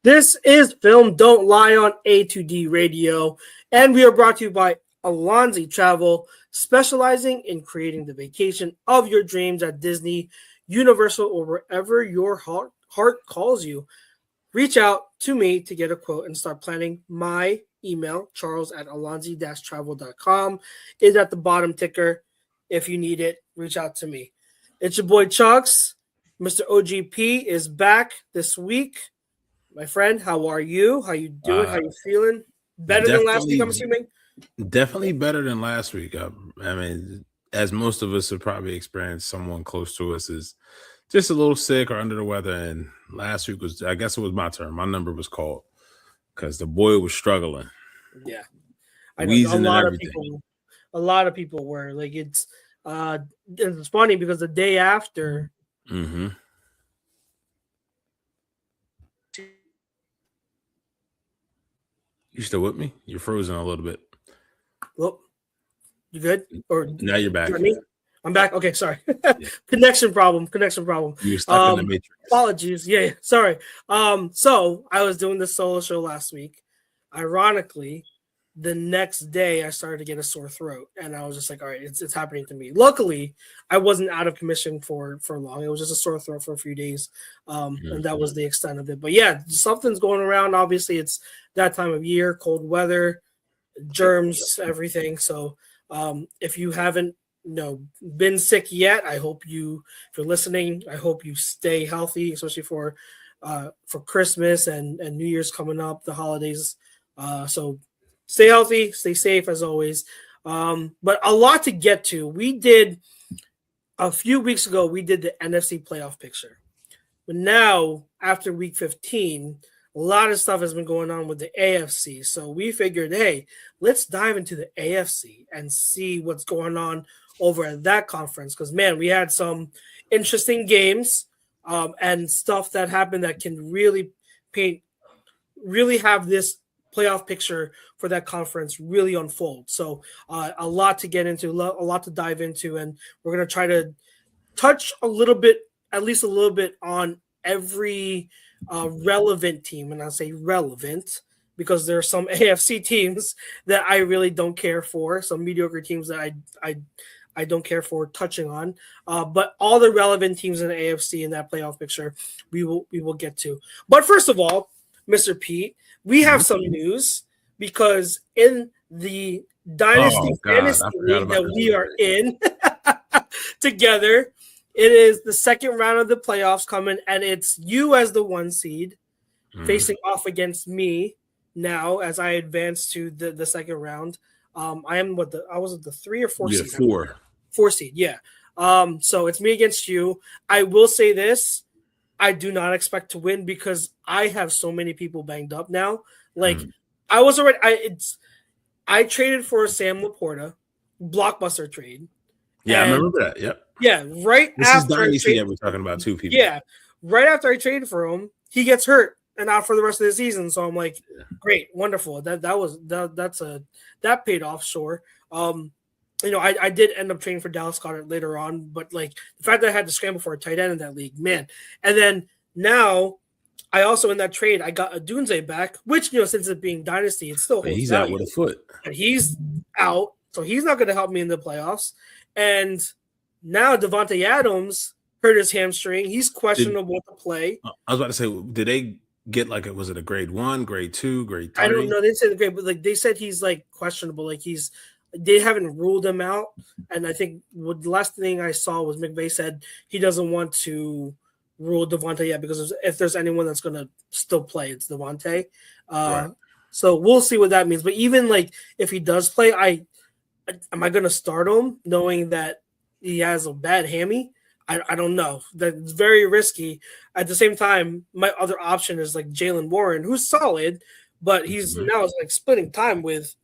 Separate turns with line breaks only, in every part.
This is Film Don't Lie on A2D Radio, and we are brought to you by Alonzi Travel, specializing in creating the vacation of your dreams at Disney, Universal, or wherever your heart calls you. Reach out to me to get a quote and start planning. My email, charles@alonzi-travel.com, is at the bottom ticker. If you need it, reach out to me. It's your boy Chucks. Mr. OGP is back this week. My friend, how are you? How you doing? How you feeling? Better than last week, I'm assuming?
Definitely better than last week. I mean, as most of us have probably experienced, someone close to us is just a little sick or under the weather. And last week was, I guess it was my turn. My number was called because the boy was struggling.
Yeah. I know a lot of people were. Like, it's funny because the day after –
You still with me? You're frozen a little bit.
Well, you good? Or
now you're back.
I'm back. Okay, sorry. Connection problem.
You're stuck in the matrix.
Apologies. Yeah, sorry. So I was doing the solo show last week. Ironically, the next day I started to get a sore throat, and I was just like, all right, it's happening to me. Luckily, I wasn't out of commission for long. It was just a sore throat for a few days, and that was the extent of it. But yeah, something's going around. Obviously, it's that time of year, cold weather, germs, everything. So if you haven't been sick yet, I hope if you're listening, I hope you stay healthy, especially for Christmas and New Year's coming up, the holidays. So stay healthy, stay safe as always. But a lot to get to. A few weeks ago, we did the NFC Playoff Picture. But now, after week 15, a lot of stuff has been going on with the AFC. So we figured, hey, let's dive into the AFC and see what's going on over at that conference. Because, man, we had some interesting games and stuff that happened that can really have this playoff picture for that conference really unfold. So a lot to get into, a lot to dive into, and we're going to try to touch at least a little bit on every relevant team. And I say relevant because there are some AFC teams that I really don't care for, some mediocre teams that I don't care for touching on. But all the relevant teams in the AFC in that playoff picture, we will get to. But first of all, Mr. Pete, we have some news because in the Dynasty Fantasy League that we are in together, it is the second round of the playoffs coming, and it's you as the 1 seed facing off against me now as I advance to the second round. I was at the 3 or 4 seed? 4 seed, yeah. So it's me against you. I will say this. I do not expect to win because I have so many people banged up now. Like I was already, I traded for a Sam Laporta blockbuster trade.
Yeah, I remember that. Yep.
Yeah,
this is Dynasty that we're talking about 2 people.
Yeah, right after I traded for him, he gets hurt and out for the rest of the season. So I'm like, great, wonderful. That paid off, sure. I did end up trading for Dallas Goedert later on, but like the fact that I had to scramble for a tight end in that league, man. And then now I also in that trade I got a Dunze back, which since it being dynasty, it's still
he's out with a foot.
And he's out, so he's not going to help me in the playoffs. And now Devontae Adams hurt his hamstring. He's questionable to play.
I was about to say, did they get was it a grade 1, grade 2, grade 3?
I don't know. They didn't say the grade, but they said he's questionable. They haven't ruled him out, and I think the last thing I saw was McVay said he doesn't want to rule Devontae yet because if there's anyone that's going to still play, it's Devontae. Right. So we'll see what that means. But even if he does play, am I going to start him knowing that he has a bad hammy? I don't know. That's very risky. At the same time, my other option is Jalen Warren, who's solid, but he's now splitting time with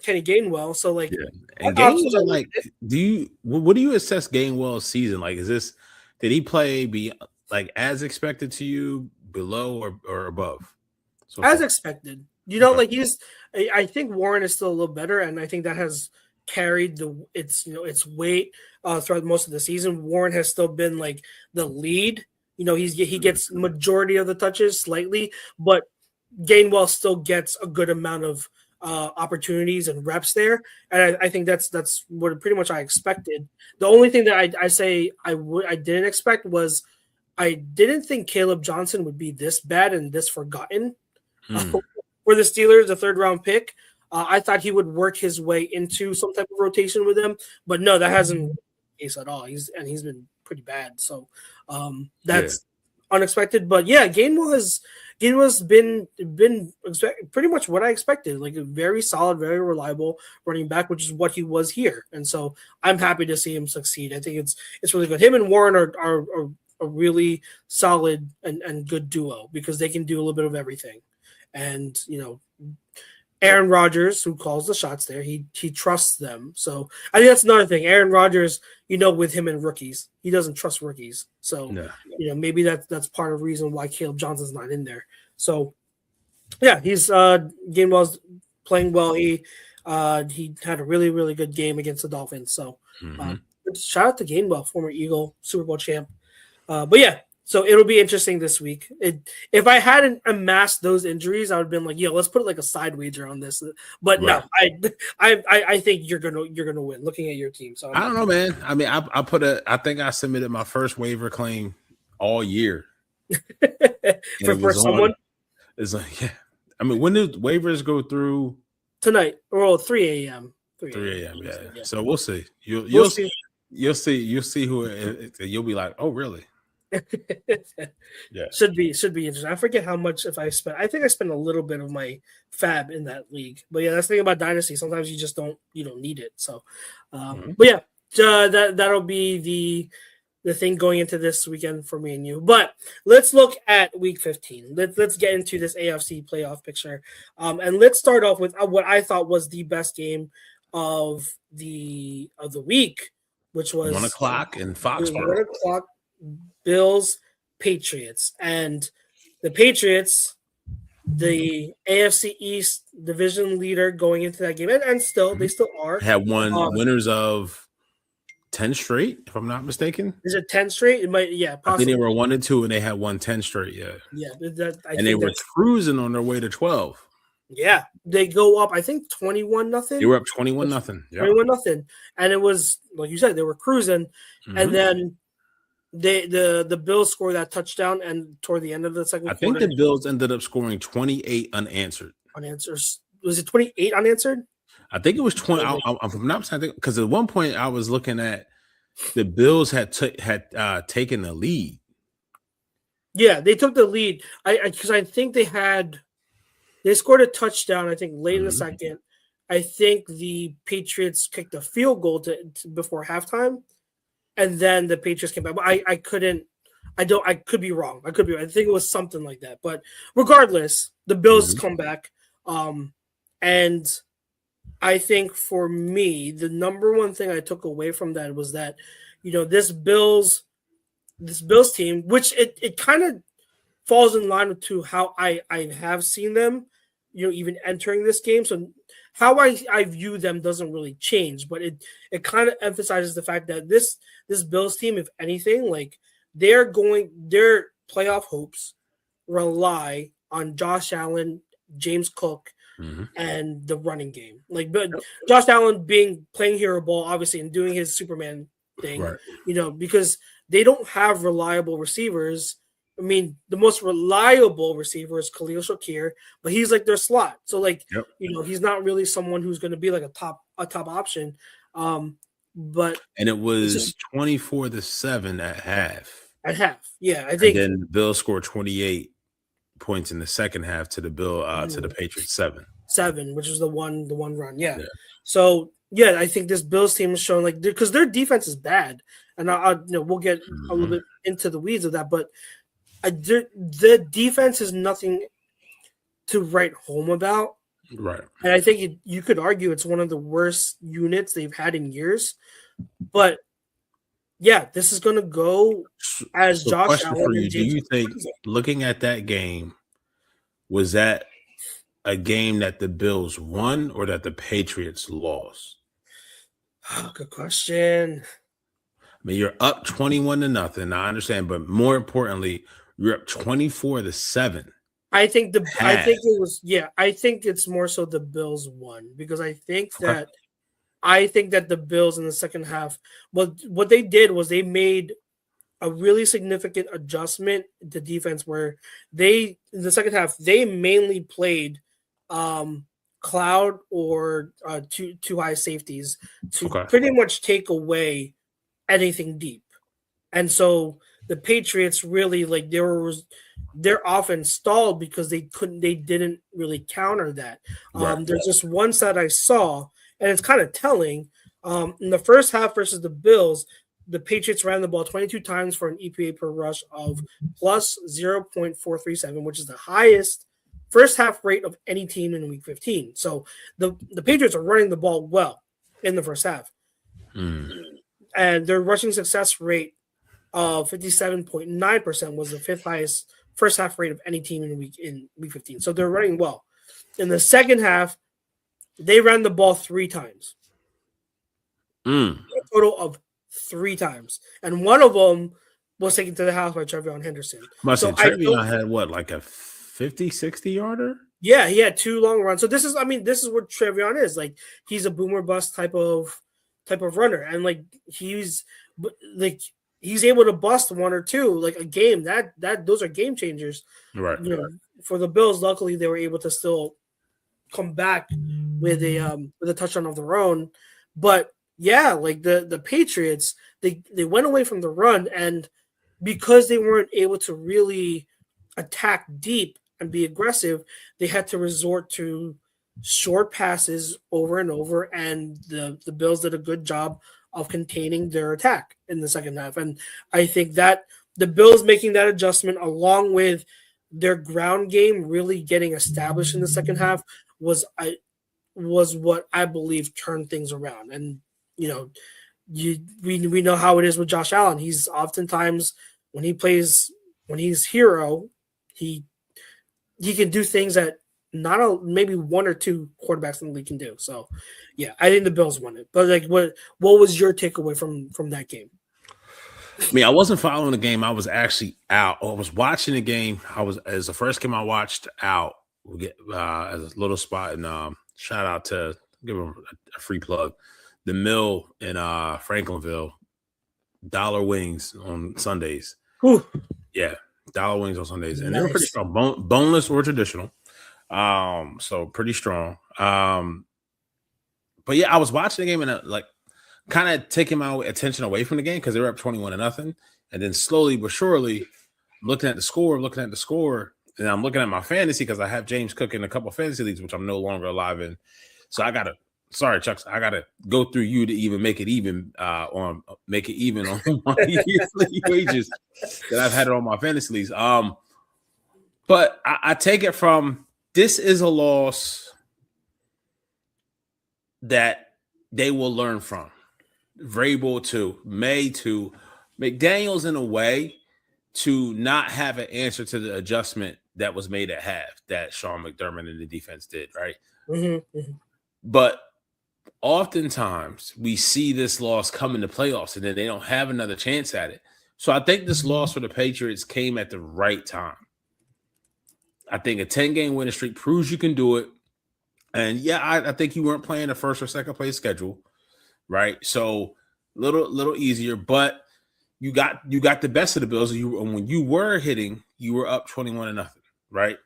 Kenny Gainwell. So
and Gainwell, what do you assess Gainwell's season? Did he play as expected to you, below or above?
So as expected. I think Warren is still a little better, and I think that has carried its weight throughout most of the season. Warren has still been the lead, he gets majority of the touches slightly, but Gainwell still gets a good amount of opportunities and reps there, and I think that's what pretty much I expected. The only thing that I say I didn't expect was I didn't think Caleb Johnson would be this bad and this forgotten for the Steelers, the 3rd round pick. I thought he would work his way into some type of rotation with them, but no, that hasn't been the case at all. He's been pretty bad, so that's unexpected. But yeah, Gainwell's been pretty much what I expected, like a very solid, very reliable running back, which is what he was here, and so I'm happy to see him succeed. I think it's really good. Him and Warren are a really solid and good duo because they can do a little bit of everything, and Aaron Rodgers, who calls the shots there, he trusts them. So I think that's another thing. Aaron Rodgers, with him and rookies, he doesn't trust rookies. So maybe that's part of the reason why Caleb Johnson's not in there. So yeah, he's Gainwell's playing well. He had a really, really good game against the Dolphins. So shout out to Gainwell, former Eagle, Super Bowl champ. But yeah. So it'll be interesting this week. If I hadn't amassed those injuries, I would have been like, let's put like a side wager on this. But no, I think you're gonna win. Looking at your team, so
I don't know, man. I mean, I think I submitted my first waiver claim all year
for someone.
It's like, yeah. I mean, when do waivers go through?
Tonight, or 3 a.m.
3 a.m. Yeah. So we'll see. You'll see. You'll see who you'll be like, oh, really?
Yeah, should be interesting. I forget how much if I spent. I think I spent a little bit of my fab in that league, but yeah, that's the thing about Dynasty. Sometimes you just don't need it. So, but yeah, that'll be the thing going into this weekend for me and you. But let's look at Week 15. Let's get into this AFC playoff picture, and let's start off with what I thought was the best game of the week, which was
1 o'clock in Foxborough.
1 o'clock. Bills, Patriots, and the Patriots, the AFC East division leader going into that game, and still they still are
have won winners of 10 straight, if I'm not mistaken.
Is it 10 straight? It might, possibly.
I think they were 1-2, and they had won 10 straight. And they were cruising on their way to 12.
Yeah, they go up. I think 21-0.
They were up 21-0.
21-0, and it was like you said, they were cruising, and then. The Bills scored that touchdown, and toward the end of the second quarter,
I think the Bills ended up scoring 28 unanswered.
Was it 28 unanswered?
I think it was 20. I'm not saying because at one point I was looking at the Bills had taken the lead.
Yeah, they took the lead. Because I think they scored a touchdown. I think late in the second. I think the Patriots kicked a field goal before halftime. And then the Patriots came back. But I could be wrong. I think it was something like that. But regardless, the Bills come back. And I think for me, the number one thing I took away from that was that, this Bills team, which it kind of falls in line with to how I have seen them, even entering this game. So how I view them doesn't really change, but it kind of emphasizes the fact that this Bills team, if anything, like their playoff hopes rely on Josh Allen, James Cook, and the running game. Like, but Josh Allen playing hero ball, obviously, and doing his Superman thing, right. Because they don't have reliable receivers. I mean, the most reliable receiver is Khalil Shakir, but he's like their slot. So, like, he's not really someone who's going to be like a top option. But
it was 24-7 at half.
At half, yeah, I think.
And then the Bills scored 28 points in the second half to the to the Patriots 7,
which was the one run. Yeah. So yeah, I think this Bills team is showing like because their defense is bad, and we'll get a little bit into the weeds of that, but. The defense is nothing to write home about.
Right.
And I think you could argue it's one of the worst units they've had in years. But, yeah, this is going to go as Josh Allen.
For you, do you think, looking at that game, was that a game that the Bills won or that the Patriots lost?
Oh, good question.
mean, you're up 21-0. I understand, but more importantly, you're up 24-7.
I think it's more so the Bills won because I think
Okay.
that the Bills in the second half, what they did was they made a really significant adjustment to defense where in the second half they mainly played cloud or two high safeties to pretty much take away anything deep. And so the Patriots really their offense stalled because they didn't really counter that. There's just one side I saw, and it's kind of telling. In the first half versus the Bills, the Patriots ran the ball 22 times for an EPA per rush of plus 0.437, which is the highest first half rate of any team in Week 15. So the Patriots are running the ball well in the first half, and their rushing success rate of 57.9% was the fifth highest first half rate of any team in week 15. So they're running well. In the second half, they ran the ball 3 times. A total of 3 times. And one of them was taken to the house by Trevion Henderson.
Trevion had what, like a 50, 60 yarder?
Yeah, he had 2 long runs. So this is what Trevion is. Like, he's a boomer bust type of runner. And like he's able to bust 1 or 2 like a game. That those are game changers.
Right.
For the Bills, luckily they were able to still come back with a touchdown of their own. But yeah, like the Patriots, they went away from the run, and because they weren't able to really attack deep and be aggressive, they had to resort to short passes over and over, and the Bills did a good job of containing their attack in the second half. And I think that the Bills making that adjustment along with their ground game really getting established in the second half was what I believe turned things around. And we know how it is with Josh Allen. He's oftentimes when he's hero, he can do things that maybe 1 or 2 quarterbacks in the league can do. So yeah, I think the Bills won it. But like, what was your takeaway from that game?
I mean, I wasn't following the game. I was actually out. I was watching the game. As the first game I watched out. We'll get as a little spot, and shout out to give them a free plug. The Mill in Franklinville, $1 wings on Sundays.
Whew.
Yeah, $1 wings on Sundays, and they were pretty strong, boneless or traditional. So pretty strong. But yeah, I was watching the game and kind of taking my attention away from the game because they were up 21-0, and then slowly but surely, looking at the score, and I'm looking at my fantasy because I have James Cook in a couple of fantasy leagues, which I'm no longer alive in. So I gotta go through you to even make it even on my yearly wages that I've had it on my fantasy leagues. But I take it from this is a loss that they will learn from. Vrabel to May to McDaniels in a way to not have an answer to the adjustment that was made at half that Sean McDermott and the defense did, right?
Mm-hmm.
But oftentimes we see this loss come in the playoffs and then they don't have another chance at it. So I think this loss for the Patriots came at the right time. I think a 10-game winning streak proves you can do it. And yeah, I think you weren't playing a first or second place schedule, right? So little easier, but you got the best of the Bills. And when you were hitting, you were up 21-0, right?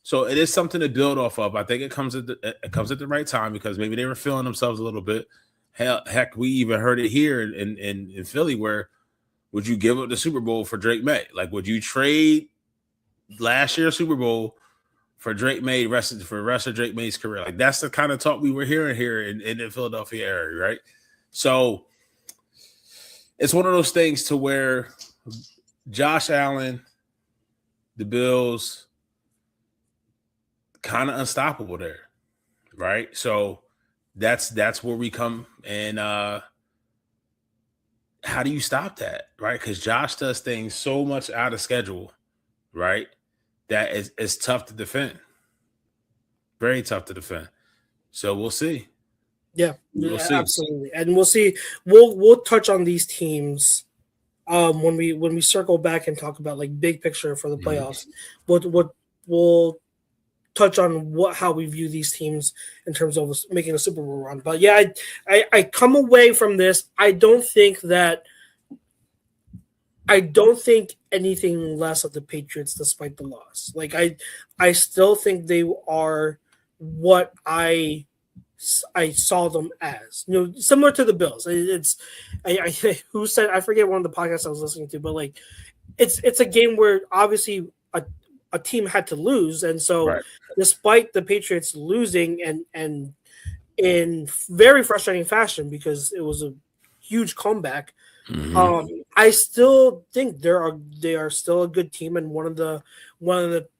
So it is something to build off of. I think it comes at the right time because maybe they were feeling themselves a little bit. Heck, we even heard it here in Philly where would you give up the Super Bowl for Drake May? Like, would you trade last year's Super Bowl for Drake May for the rest of Drake May's career? Like, that's the kind of talk we were hearing here in the Philadelphia area, right? So it's one of those things to where Josh Allen, the Bills, kind of unstoppable there, right? So that's where we come. And how do you stop that, right? Because Josh does things so much out of schedule, right? That is tough to defend. Very tough to defend. So we'll see.
Yeah,
We'll see.
absolutely, and we'll see. We'll touch on these teams when we circle back and talk about like big picture for the playoffs. We'll touch on how we view these teams in terms of making a Super Bowl run. But yeah, I come away from this. I don't think anything less of the Patriots despite the loss. Like I still think they are what I saw them as. Similar to the Bills. I who said, I forget one of the podcasts I was listening to, but like it's a game where obviously a team had to lose, and so
Right.
despite the Patriots losing and in very frustrating fashion because it was a huge comeback, I still think they are still a good team and one of the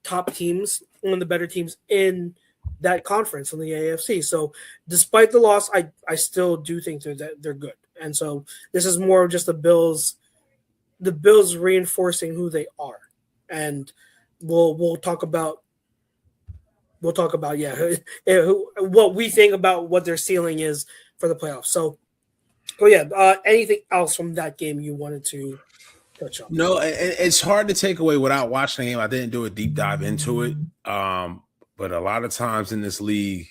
top teams, one of the better teams in that conference in the AFC. So despite the loss, I still do think they're good. And so this is more of just the Bills reinforcing who they are. And we'll talk about what we think about what their ceiling is for the playoffs. So anything else from that game you wanted to touch on?
No, it's hard to take away without watching the game. I didn't do a deep dive into it. But a lot of times in this league,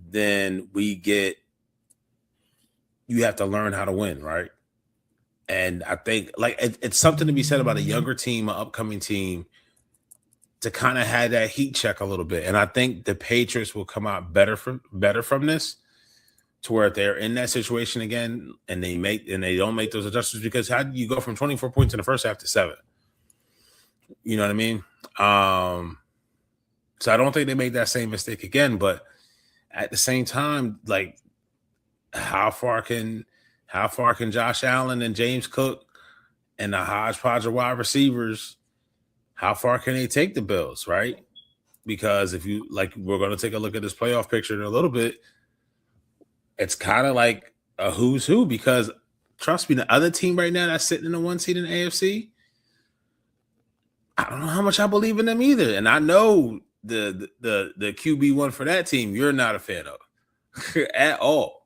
then you have to learn how to win, right? And I think like it's something to be said about a younger team, an upcoming team, to kind of have that heat check a little bit. And I think the Patriots will come out better from this, to where they're in that situation again and they don't make those adjustments, because how do you go from 24 points in the first half to 7? You know what I mean? So I don't think they make that same mistake again, but at the same time, like how far can Josh Allen and James Cook and the hodgepodge of wide receivers, how far can they take the Bills, right? Because if you we're going to take a look at this playoff picture in a little bit, it's kind of like a who's who, because trust me, the other team right now that's sitting in the 1 seed in the AFC, I don't know how much I believe in them either. And I know the QB1 for that team, you're not a fan of at all.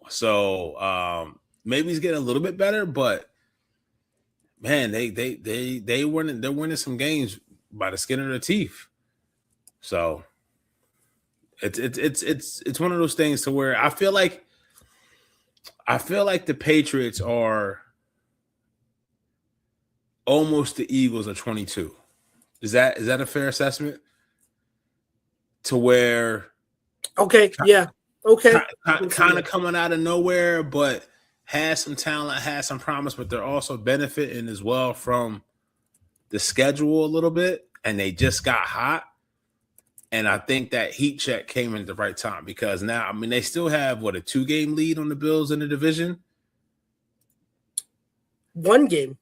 So maybe he's getting a little bit better, but man, they're winning some games by the skin of their teeth. So it's one of those things to where I feel like the Patriots are almost the Eagles of 22. Is that a fair assessment? To where
Okay.
kind of coming out of nowhere, but has some talent, has some promise, but they're also benefiting as well from the schedule a little bit, and they just got hot. And I think that heat check came in at the right time, because now, I mean, they still have a 2-game lead on the Bills in the division.
1 game.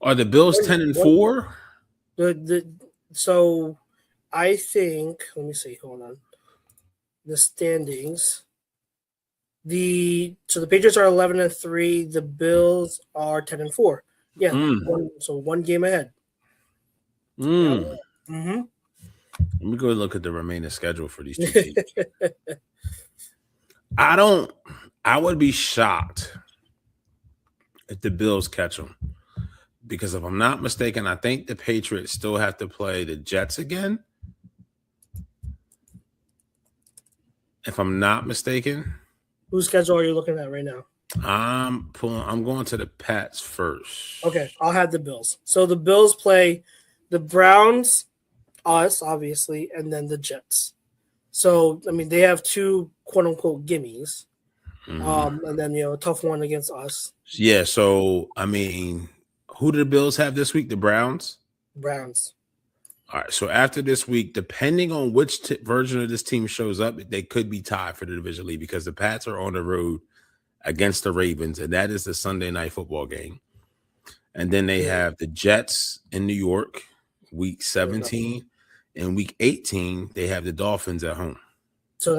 Are the Bills 10-4?
So I think, let me see, hold on. The standings. The Patriots are 11-3. The Bills are 10-4. Yeah, 1 game ahead.
Let me go look at the remaining schedule for these two teams. I would be shocked if the Bills catch them, because if I'm not mistaken, I think the Patriots still have to play the Jets again. If I'm not mistaken.
Whose schedule are you looking at right now?
I'm going to the Pats first.
Okay, I'll have the Bills. So the Bills play the Browns, us, obviously, and then the Jets. So, I mean, they have 2 quote-unquote gimmies. And then, a tough one against us.
Yeah, so, I mean, who do the Bills have this week? The Browns?
Browns.
All right, so after this week, depending on which version of this team shows up, they could be tied for the division lead, because the Pats are on the road against the Ravens, and that is the Sunday night football game. And then they have the Jets in New York, week 17. And week 18, they have the Dolphins at home. So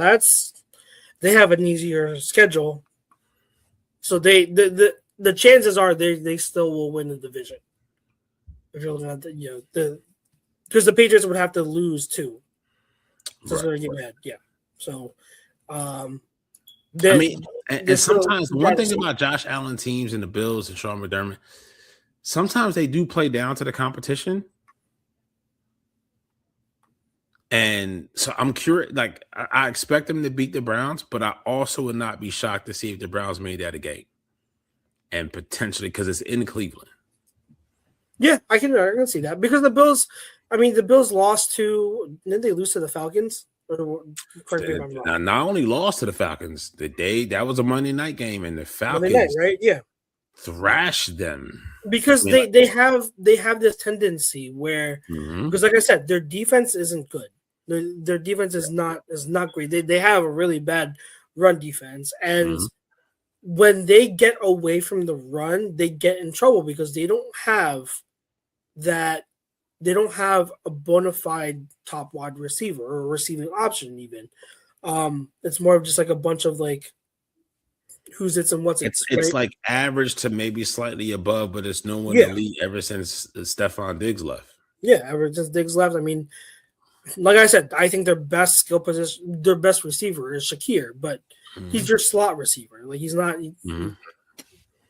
they have an easier schedule. So the chances are they still will win the division. If you're looking at because the Patriots would have to lose too. So they're getting ahead. Yeah. So That,
I mean, and sometimes one thing about Josh Allen teams and the Bills and Sean McDermott, sometimes they do play down to the competition. And so I'm curious, like I expect them to beat the Browns, but I also would not be shocked to see if the Browns made that a game. And potentially because it's in Cleveland.
Yeah, I can see that. Because the Bills lost to, didn't they lose to the Falcons?
Not only lost to the Falcons, that was a Monday night game, and the Falcons
Monday night, right? Yeah.
thrashed them.
Because they have this tendency where because like I said, their defense isn't good. Their defense is not great. They have a really bad run defense, and when they get away from the run, they get in trouble because they don't have a bona fide top wide receiver or a receiving option even. It's more of just like a bunch of like who's it's and what's
it's
right?
like average to maybe slightly above, but it's no one elite ever since Stephon Diggs left.
Yeah, ever since Diggs left. I mean, like I said, I think their best skill position, their best receiver is Shakir, but he's your slot receiver. Like he's not.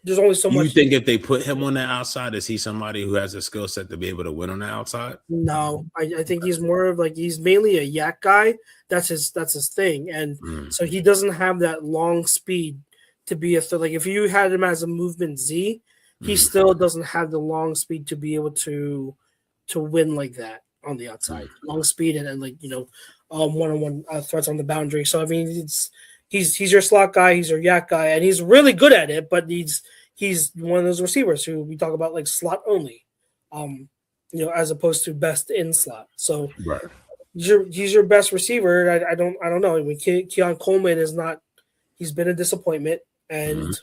There's only so much.
You think if they put him on the outside, is he somebody who has a skill set to be able to win on the outside?
No, I think he's more of like he's mainly a yak guy. That's his thing, and so he doesn't have that long speed to be a like if you had him as a movement Z, he still doesn't have the long speed to be able to win like that on the outside. Long speed and then like one-on-one threats on the boundary. So I mean he's your slot guy, he's your yak guy, and he's really good at it, but he's one of those receivers who we talk about like slot only. As opposed to best in slot. So he's your best receiver. I don't know. I mean Keon Coleman is not, he's been a disappointment. And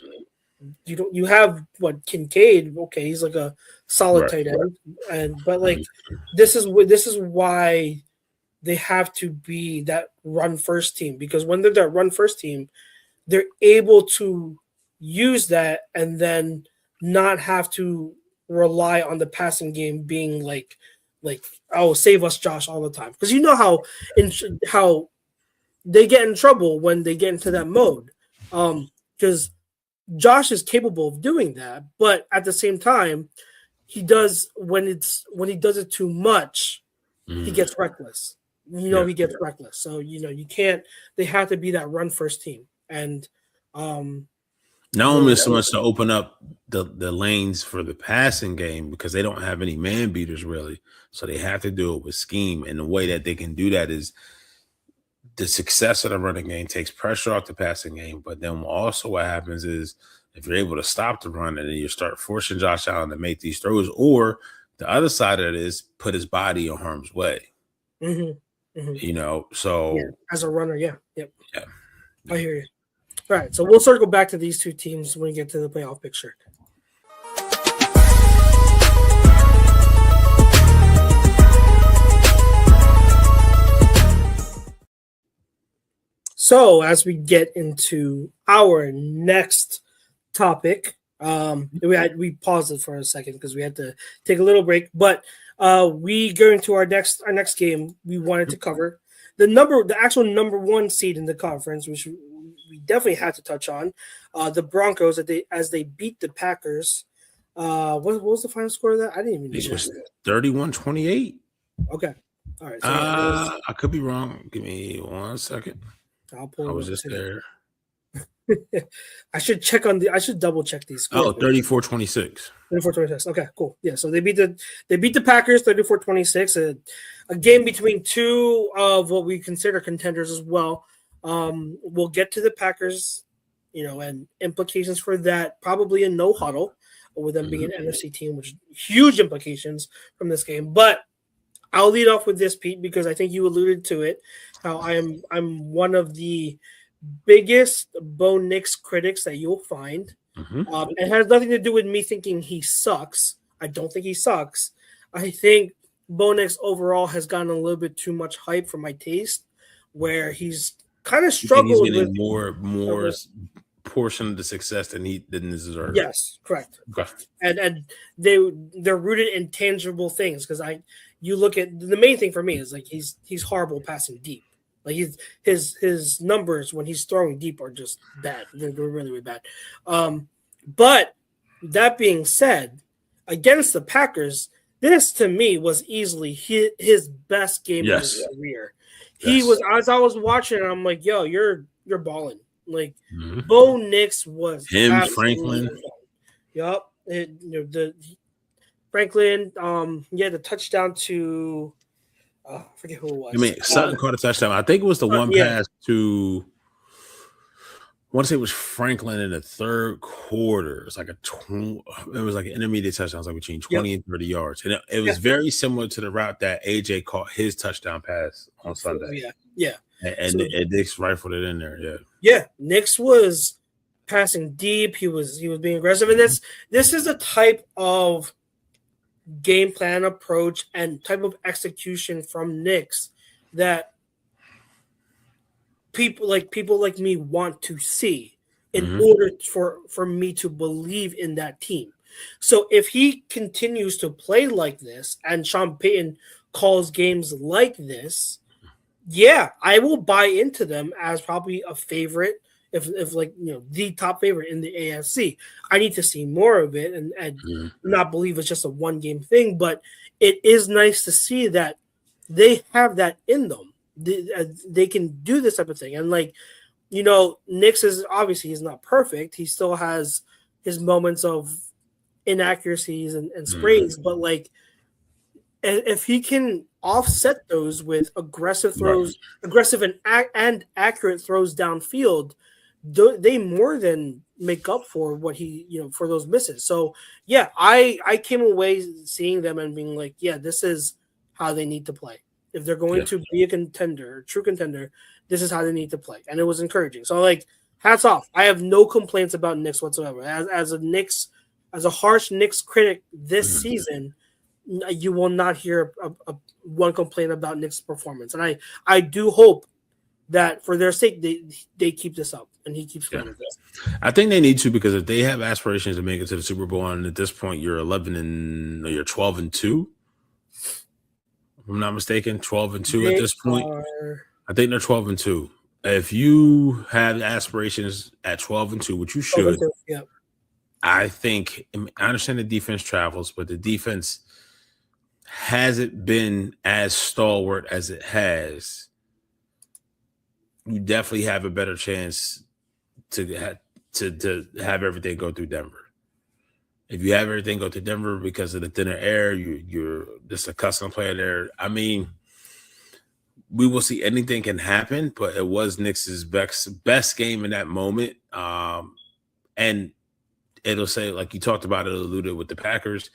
you have Kincaid, okay, he's like a solid tight end, but like this is why they have to be that run first team, because when they're that run first team, they're able to use that and then not have to rely on the passing game being like oh, save us Josh all the time, because you know how they get in trouble when they get into that mode. Because Josh is capable of doing that, but at the same time, he does when he does it too much, he gets reckless. He gets reckless. So you can't. They have to be that run first team, and
not only so much to open up the lanes for the passing game, because they don't have any man beaters really, so they have to do it with scheme. And the way that they can do that is the success of the running game takes pressure off the passing game, but then also what happens is if you're able to stop the run and then you start forcing Josh Allen to make these throws, or the other side of it is put his body in harm's way. So
as a runner, yeah. I hear you. All right, so we'll circle back to these two teams when we get to the playoff picture. So as we get into our next topic, we paused it for a second because we had to take a little break, but we go into our next game. We wanted to cover the actual number one seed in the conference, which we definitely had to touch on, the Broncos as they beat the Packers. What was the final score of that? I didn't even know.
It was 31-28.
Okay. All right. So
I could be wrong. Give me 1 second. I was just there.
I should double check these scores.
Oh, 34-26.
34-26. Okay, cool. Yeah, so they beat the Packers 34-26. A game between two of what we consider contenders as well. We'll get to the Packers, and implications for that, probably in no huddle, with them being an NFC team, which huge implications from this game. But I'll lead off with this, Pete, because I think you alluded to it. How I'm one of the biggest Bo Nix critics that you'll find. It has nothing to do with me thinking he sucks. I don't think he sucks. I think Bo Nix overall has gotten a little bit too much hype for my taste, where he's kind of struggled
with more portion of the success than he didn't deserve.
Yes, correct.
Okay.
And they're rooted in tangible things, because you look at the main thing for me is like he's horrible passing deep. Like his numbers when he's throwing deep are just bad. They're really, really bad. But that being said, against the Packers, this to me was easily his best game of his career. He was, as I was watching, I'm like, yo, you're balling. Like Bo Nix was
Franklin.
Yup. Franklin, he had a touchdown to I forget who it was.
I mean, Sutton caught a touchdown. I think it was the one pass to I want to say it was Franklin in the third quarter. It's like it was like an intermediate touchdown. It was like between 20 and 30 yards. And it was very similar to the route that AJ caught his touchdown pass on Sunday.
Yeah.
And Nix rifled it in there.
Yeah. Nix was passing deep. He was being aggressive. And this is a type of game plan approach and type of execution from Nix that people like me want to see in order for me to believe in that team. So if he continues to play like this and Sean Payton calls games like this, yeah, I will buy into them as probably a favorite, if the top favorite in the AFC. I need to see more of it and not believe it's just a one game thing, but it is nice to see that they have that in them. They can do this type of thing. And Nix is obviously he's not perfect. He still has his moments of inaccuracies and sprays, but if he can offset those with aggressive throws, aggressive and accurate throws downfield, they more than make up for what for those misses. So yeah, I came away seeing them and being like, yeah, this is how they need to play. If they're going to be a contender, a true contender, this is how they need to play. And it was encouraging. So hats off. I have no complaints about Knicks whatsoever. As a harsh Knicks critic this season, you will not hear one complaint about Knicks' performance. And I do hope that for their sake they keep this up and he keeps playing this.
I think they need to, because if they have aspirations to make it to the Super Bowl, and at this point you're 12-2. If I'm not mistaken, 12-2 at this point. I think they're 12-2. If you have aspirations at 12-2, which you should, I think I understand the defense travels, but the defense hasn't been as stalwart as it has. You definitely have a better chance to have everything go through Denver. If you have everything go to Denver because of the thinner air, you're just accustomed to playing there. I mean, we will see. Anything can happen, but it was Knicks' best game in that moment. And it'll say, like you talked about, it alluded with the Packers,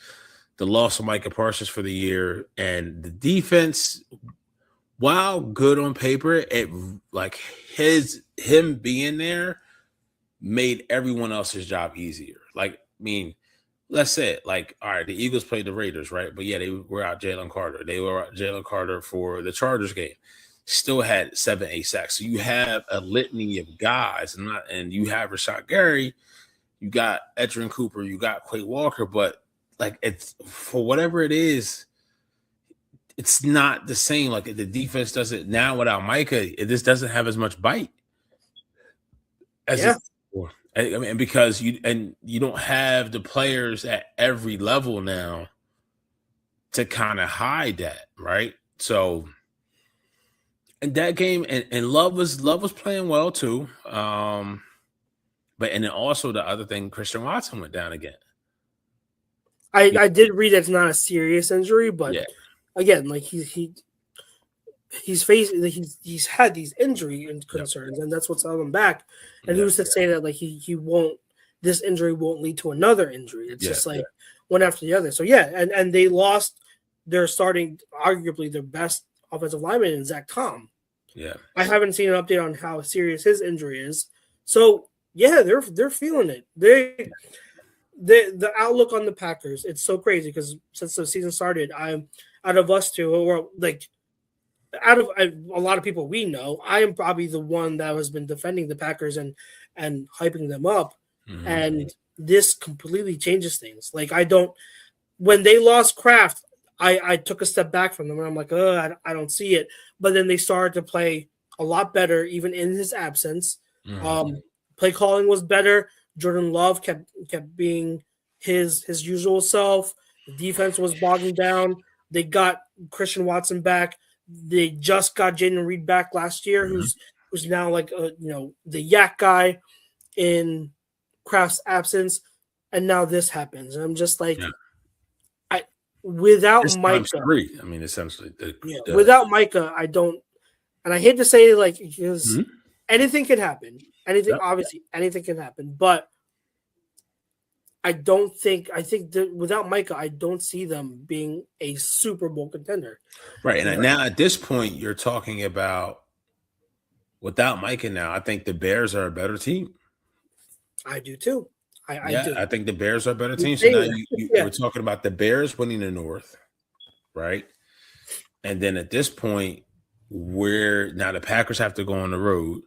the loss of Micah Parsons for the year, and the defense, while good on paper, it him being there made everyone else's job easier. Let's say it, all right, the Eagles played the Raiders, right? But yeah, they were out Jalen Carter. They were out Jalen Carter for the Chargers game. Still had 7-8 sacks. So you have a litany of guys, and you have Rashad Gary, you got Edgerrin Cooper, you got Quay Walker, but it's for whatever it is, it's not the same. The defense doesn't now without Micah. It just doesn't have as much bite as it before. I mean, because you don't have the players at every level now to kind of hide that, right? So, in that game, and Love was playing well too. But then also the other thing, Christian Watson went down again.
I did read it's not a serious injury, but again, he's had these injury concerns, and that's what's held him back. And who's to say that he won't? This injury won't lead to another injury. It's just one after the other. So and they lost their starting, arguably their best offensive lineman in Zach Tom. Yeah, I haven't seen an update on how serious his injury is. So they're feeling it. The outlook on the Packers, it's so crazy because since the season started, I'm out of us two, or out of a lot of people we know, I am probably the one that has been defending the Packers and hyping them up. Mm-hmm. And this completely changes things. When they lost Kraft, I took a step back from them and I'm like, I don't see it. But then they started to play a lot better, even in his absence.
Mhm.
Play calling was better. Jordan Love kept being his usual self. The defense was bogging down. They got Christian Watson back. They just got Jaden Reed back last year,
Mhm.
who's now like the yak guy in Kraft's absence, and now this happens. And I'm just like,
Yeah.
without
This time's
Micah,
3. I mean, essentially,
without Micah, I don't, and I hate to say it, like, because
Mhm.
anything can happen.
Yep.
Obviously, anything can happen, but I think that without Micah, I don't see them being a Super Bowl contender.
Right.
You
And
know,
now at this point, you're talking about without Micah now, I think the Bears are a better team.
I do too. I
Yeah,
do.
I think the Bears are a better team. So now
They-
we're
yeah,
talking about the Bears winning the North, right? And then at this point, where now the Packers have to go on the road.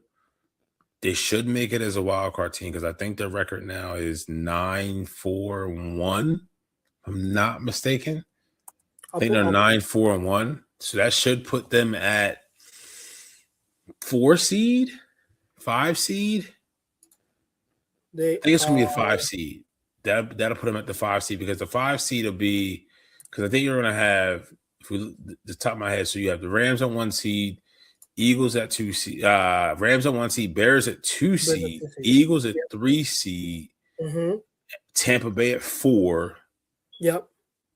They should make it as a wild card team because I think their record now is 9-4-1. If I'm not mistaken. I think they're 9-4-1. So that should put them at 4 seed, 5 seed. I think it's gonna be a 5 seed. That'll put them at the 5 seed because the 5 seed will be because I think you're gonna have if we the top of my head, so you have the Rams at 1 seed, Eagles at 2 seed, Rams at 1 seed, Bears at 2 seed, Eagles at 3 seed, Tampa Bay at 4.
Yep.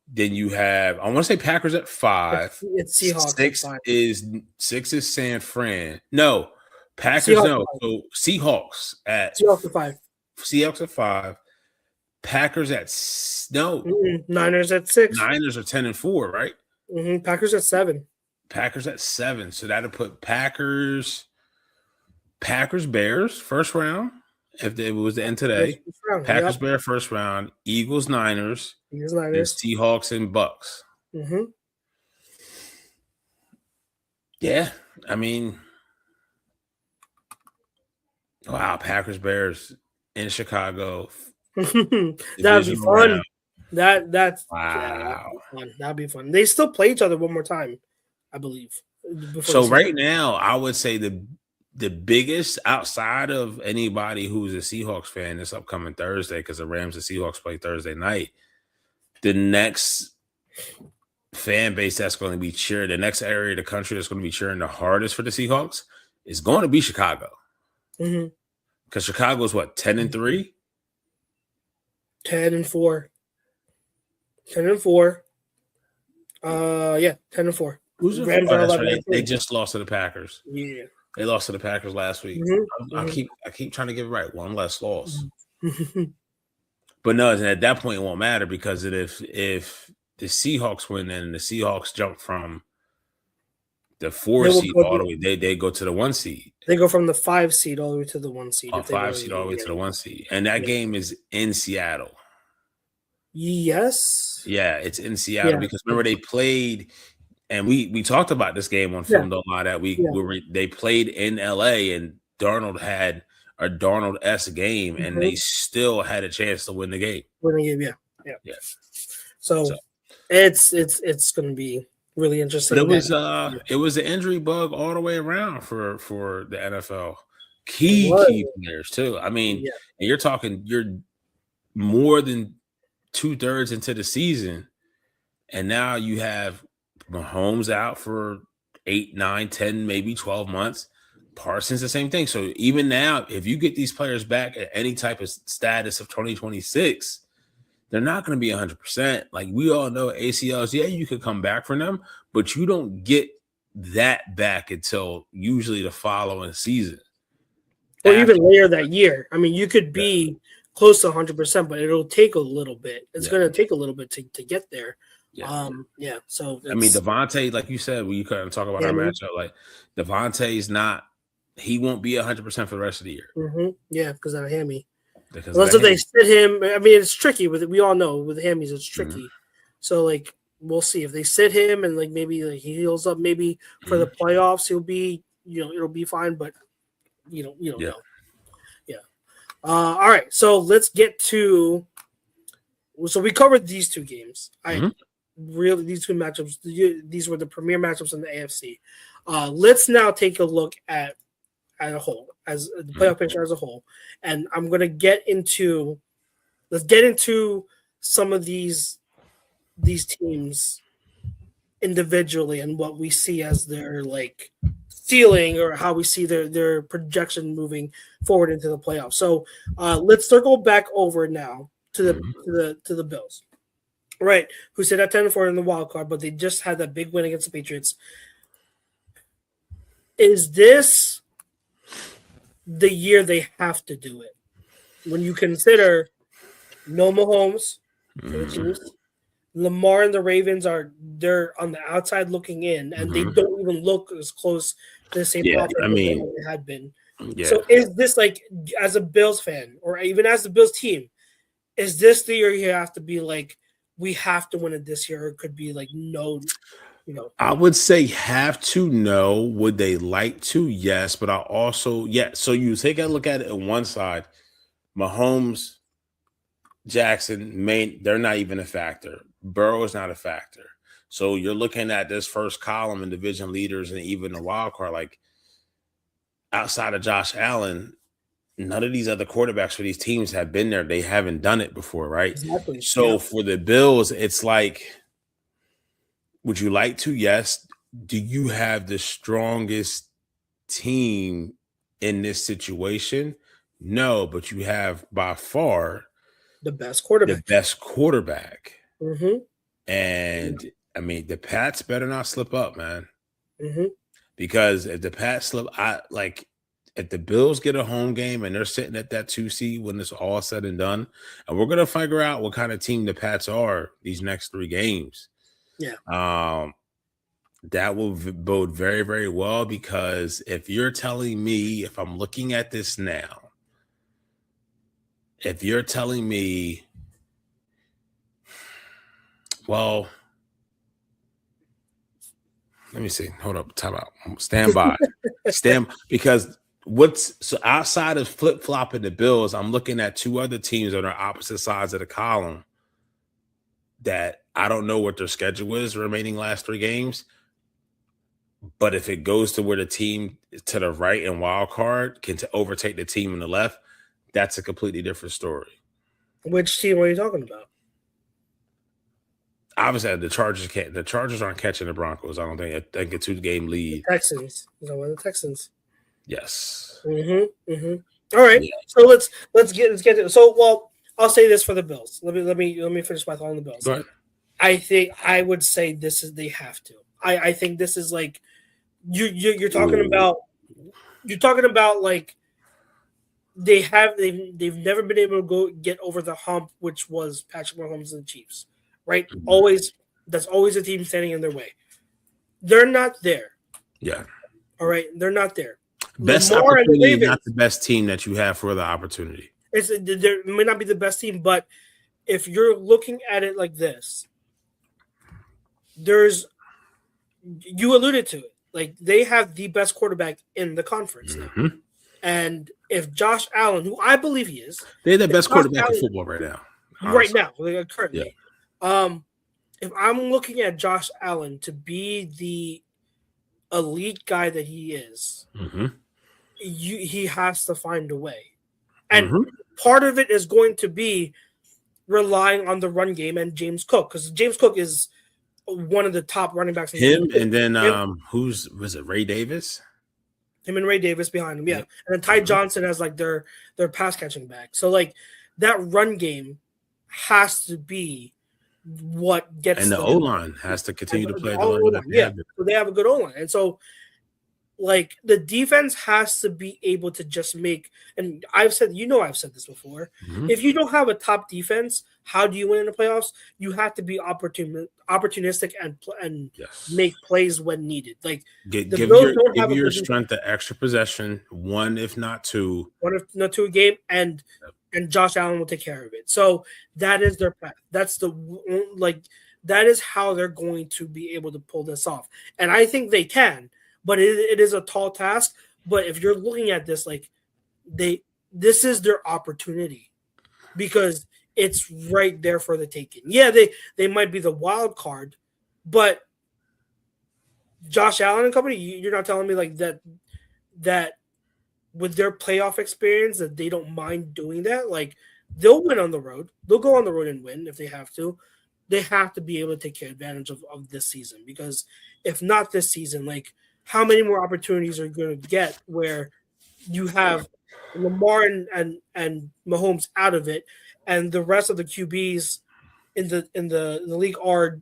Then you have I want to say Packers at 5.
It's Seahawks.
6 is San Fran. No, Packers
Seahawks
no. So Seahawks at
5.
Seahawks at 5. Packers at no.
Niners at 6.
Niners are 10-4, right?
Packers at 7.
Packers at 7. So that'll put Packers, Bears first round. If it was the end today, Packers, Bears first round. Eagles, Niners. And Seahawks and Bucks. Yeah, I mean, wow, Packers, Bears in Chicago.
That'd be fun. That's
wow.
That'd be fun. They still play each other one more time, I believe.
So right now, I would say the biggest outside of anybody who's a Seahawks fan this upcoming Thursday, because the Rams and Seahawks play Thursday night. The next fan base that's going to be cheering, the next area of the country that's going to be cheering the hardest for the Seahawks is going to be Chicago. Because Chicago is what, 10-3?
10-4. 10-4. Yeah, 10-4.
Who's the Rams? Right. They just lost to the Packers.
Yeah,
they lost to the Packers last week. I keep trying to get it right. One less loss. But no, at that point it won't matter because if the Seahawks win and the Seahawks jump from the 4 seed all the way, they go to the 1 seed.
They go from the 5 seed all the way to the 1 seed.
5 seed all the way to the 1 seed. And that game is in Seattle.
Yes.
Yeah, it's in Seattle because remember they played, and we talked about this game on Film Don't Lie that week. They played in LA and Darnold had a Darnold-esque game, and they still had a chance to win the game.
Yeah. So it's going to be really interesting.
But it was an injury bug all the way around for the NFL. Key players too. I mean, and you're more than 2/3 into the season, and now you have Mahomes out for 8, 9, 10, maybe 12 months. Parsons, the same thing. So even now, if you get these players back at any type of status of 2026, they're not going to be 100%. Like we all know, ACLs, you could come back from them, but you don't get that back until usually the following season.
Or even later that year. I mean, you could be close to 100%, but it'll take a little bit. It's going to take a little bit to get there. So
I mean, Devontae, like you said, when you kind of talk about our matchup, like Devontae's not. He won't be 100% for the rest of the year.
Yeah, because of a hammy. Unless if they sit him, I mean, it's tricky with it. We all know with hammies, it's tricky. So like, we'll see if they sit him and like maybe he heals up. Maybe for the playoffs, he'll be, it'll be fine. But you don't know. Yeah. All right. So let's get to. So we covered these two games. really these two matchups. These were the premier matchups in the AFC. Let's now take a look at a whole, as the playoff picture as a whole, and I'm gonna let's get into some of these teams individually and what we see as their like ceiling or how we see their projection moving forward into the playoffs. So let's circle back over now to the Bills, right? Who sit at 10-4 in the wild card, but they just had that big win against the Patriots. Is this the year they have to do it? When you consider no Mahomes for the Chiefs, Lamar and the Ravens they're on the outside looking in, and they don't even look as close to the same offense as they had been. Yeah. So is this like, as a Bills fan or even as the Bills team, is this the year you have to be like, we have to win it this year, or it could be like no, you know?
I would say have to, no. Would they like to? Yes, but I also So you take a look at it on one side, Mahomes, Jackson, they're not even a factor. Burrow is not a factor. So you're looking at this first column and division leaders and even the wild card, like outside of Josh Allen, none of these other quarterbacks for these teams have been there. They haven't done it before, right?
Exactly.
So for the Bills, it's like, would you like to? Yes. Do you have the strongest team in this situation? No, but you have by far
the best quarterback.
And I mean, the Pats better not slip up, man. Because if the Pats slip, if the Bills get a home game and they're sitting at that 2 seed when it's all said and done, and we're gonna figure out what kind of team the Pats are these next 3 games. Yeah. That will bode very, very well, because if you're telling me, if I'm looking at this now, if you're telling me, well, let me see. Hold up. Time out. Stand by. Because so outside of flip-flopping the Bills, I'm looking at 2 other teams on the opposite sides of the column that I don't know what their schedule is remaining last 3 games. But if it goes to where the team to the right and wild card can overtake the team on the left, that's a completely different story.
Which team are you talking about?
Obviously, the Chargers can't. The Chargers aren't catching the Broncos. I don't think. I think a 2-game lead.
The Texans. The Texans.
Yes.
All right. Yeah. So let's get to it. So, well, I'll say this for the Bills. Let me finish my thought on the Bills.
Go ahead.
I think I would say they have to. I think this is like you're talking about. You're talking about like they've never been able to get over the hump, which was Patrick Mahomes and the Chiefs. Right? That's always a team standing in their way. They're not there.
Yeah.
All right. They're not there.
Best Lamar opportunity, Ravens, not the best team that you have for the opportunity.
They may not be the best team, but if you're looking at it like this, you alluded to it. Like, they have the best quarterback in the conference now. And if Josh Allen, who I believe he is,
they're the best quarterback in football right now.
Honestly. Right now, currently. Yeah. If I'm looking at Josh Allen to be the elite guy that he is, he has to find a way. And part of it is going to be relying on the run game and James Cook, because James Cook is one of the top running backs.
And then was it Ray Davis?
Him and Ray Davis behind him, yeah. And then Ty Johnson as like their pass catching back. So like that run game has to be what gets.
And the O-line has to continue to play the
O-line. Yeah, so they have a good O-line, and so like the defense has to be able to just make. And I've said this before. If you don't have a top defense, how do you win in the playoffs? You have to be opportunistic and make plays when needed. Like
give your strength the extra possession, one if not two
a game, and Josh Allen will take care of it. So that is their path. That is how they're going to be able to pull this off. And I think they can, but it is a tall task. But if you're looking at this, like this is their opportunity, because it's right there for the taking. Yeah, they might be the wild card, but Josh Allen and company, you're not telling me like that with their playoff experience that they don't mind doing that. Like they'll win on the road. They'll go on the road and win if they have to. They have to be able to take advantage of this season, because if not this season, like how many more opportunities are you going to get where you have Lamar and Mahomes out of it, and the rest of the QBs in the league are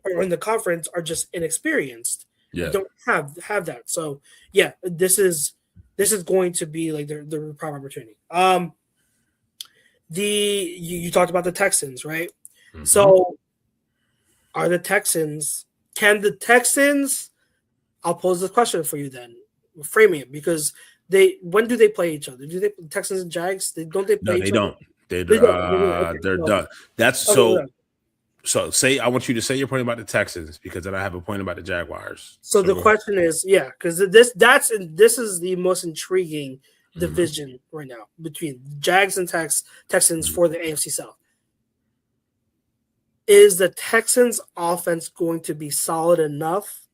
or in the conference are just inexperienced. You
Yeah.
don't have that. So yeah, this is going to be like the prime opportunity. You talked about the Texans, right?
Mhm.
So are the Texans? Can the Texans? I'll pose this question for you then, framing it, because when do they play each other? Do they Texans and Jags? They play
No,
each
they
other?
don't.
They don't. Okay.
They're
No.
done. That's
Okay,
so.
right.
So say I want you to say your point about the Texans, because then I have a point about the Jaguars.
So the
go ahead.
question is, yeah, because this is the most intriguing division right now between Jags and Texans for the AFC South. Is the Texans offense going to be solid enough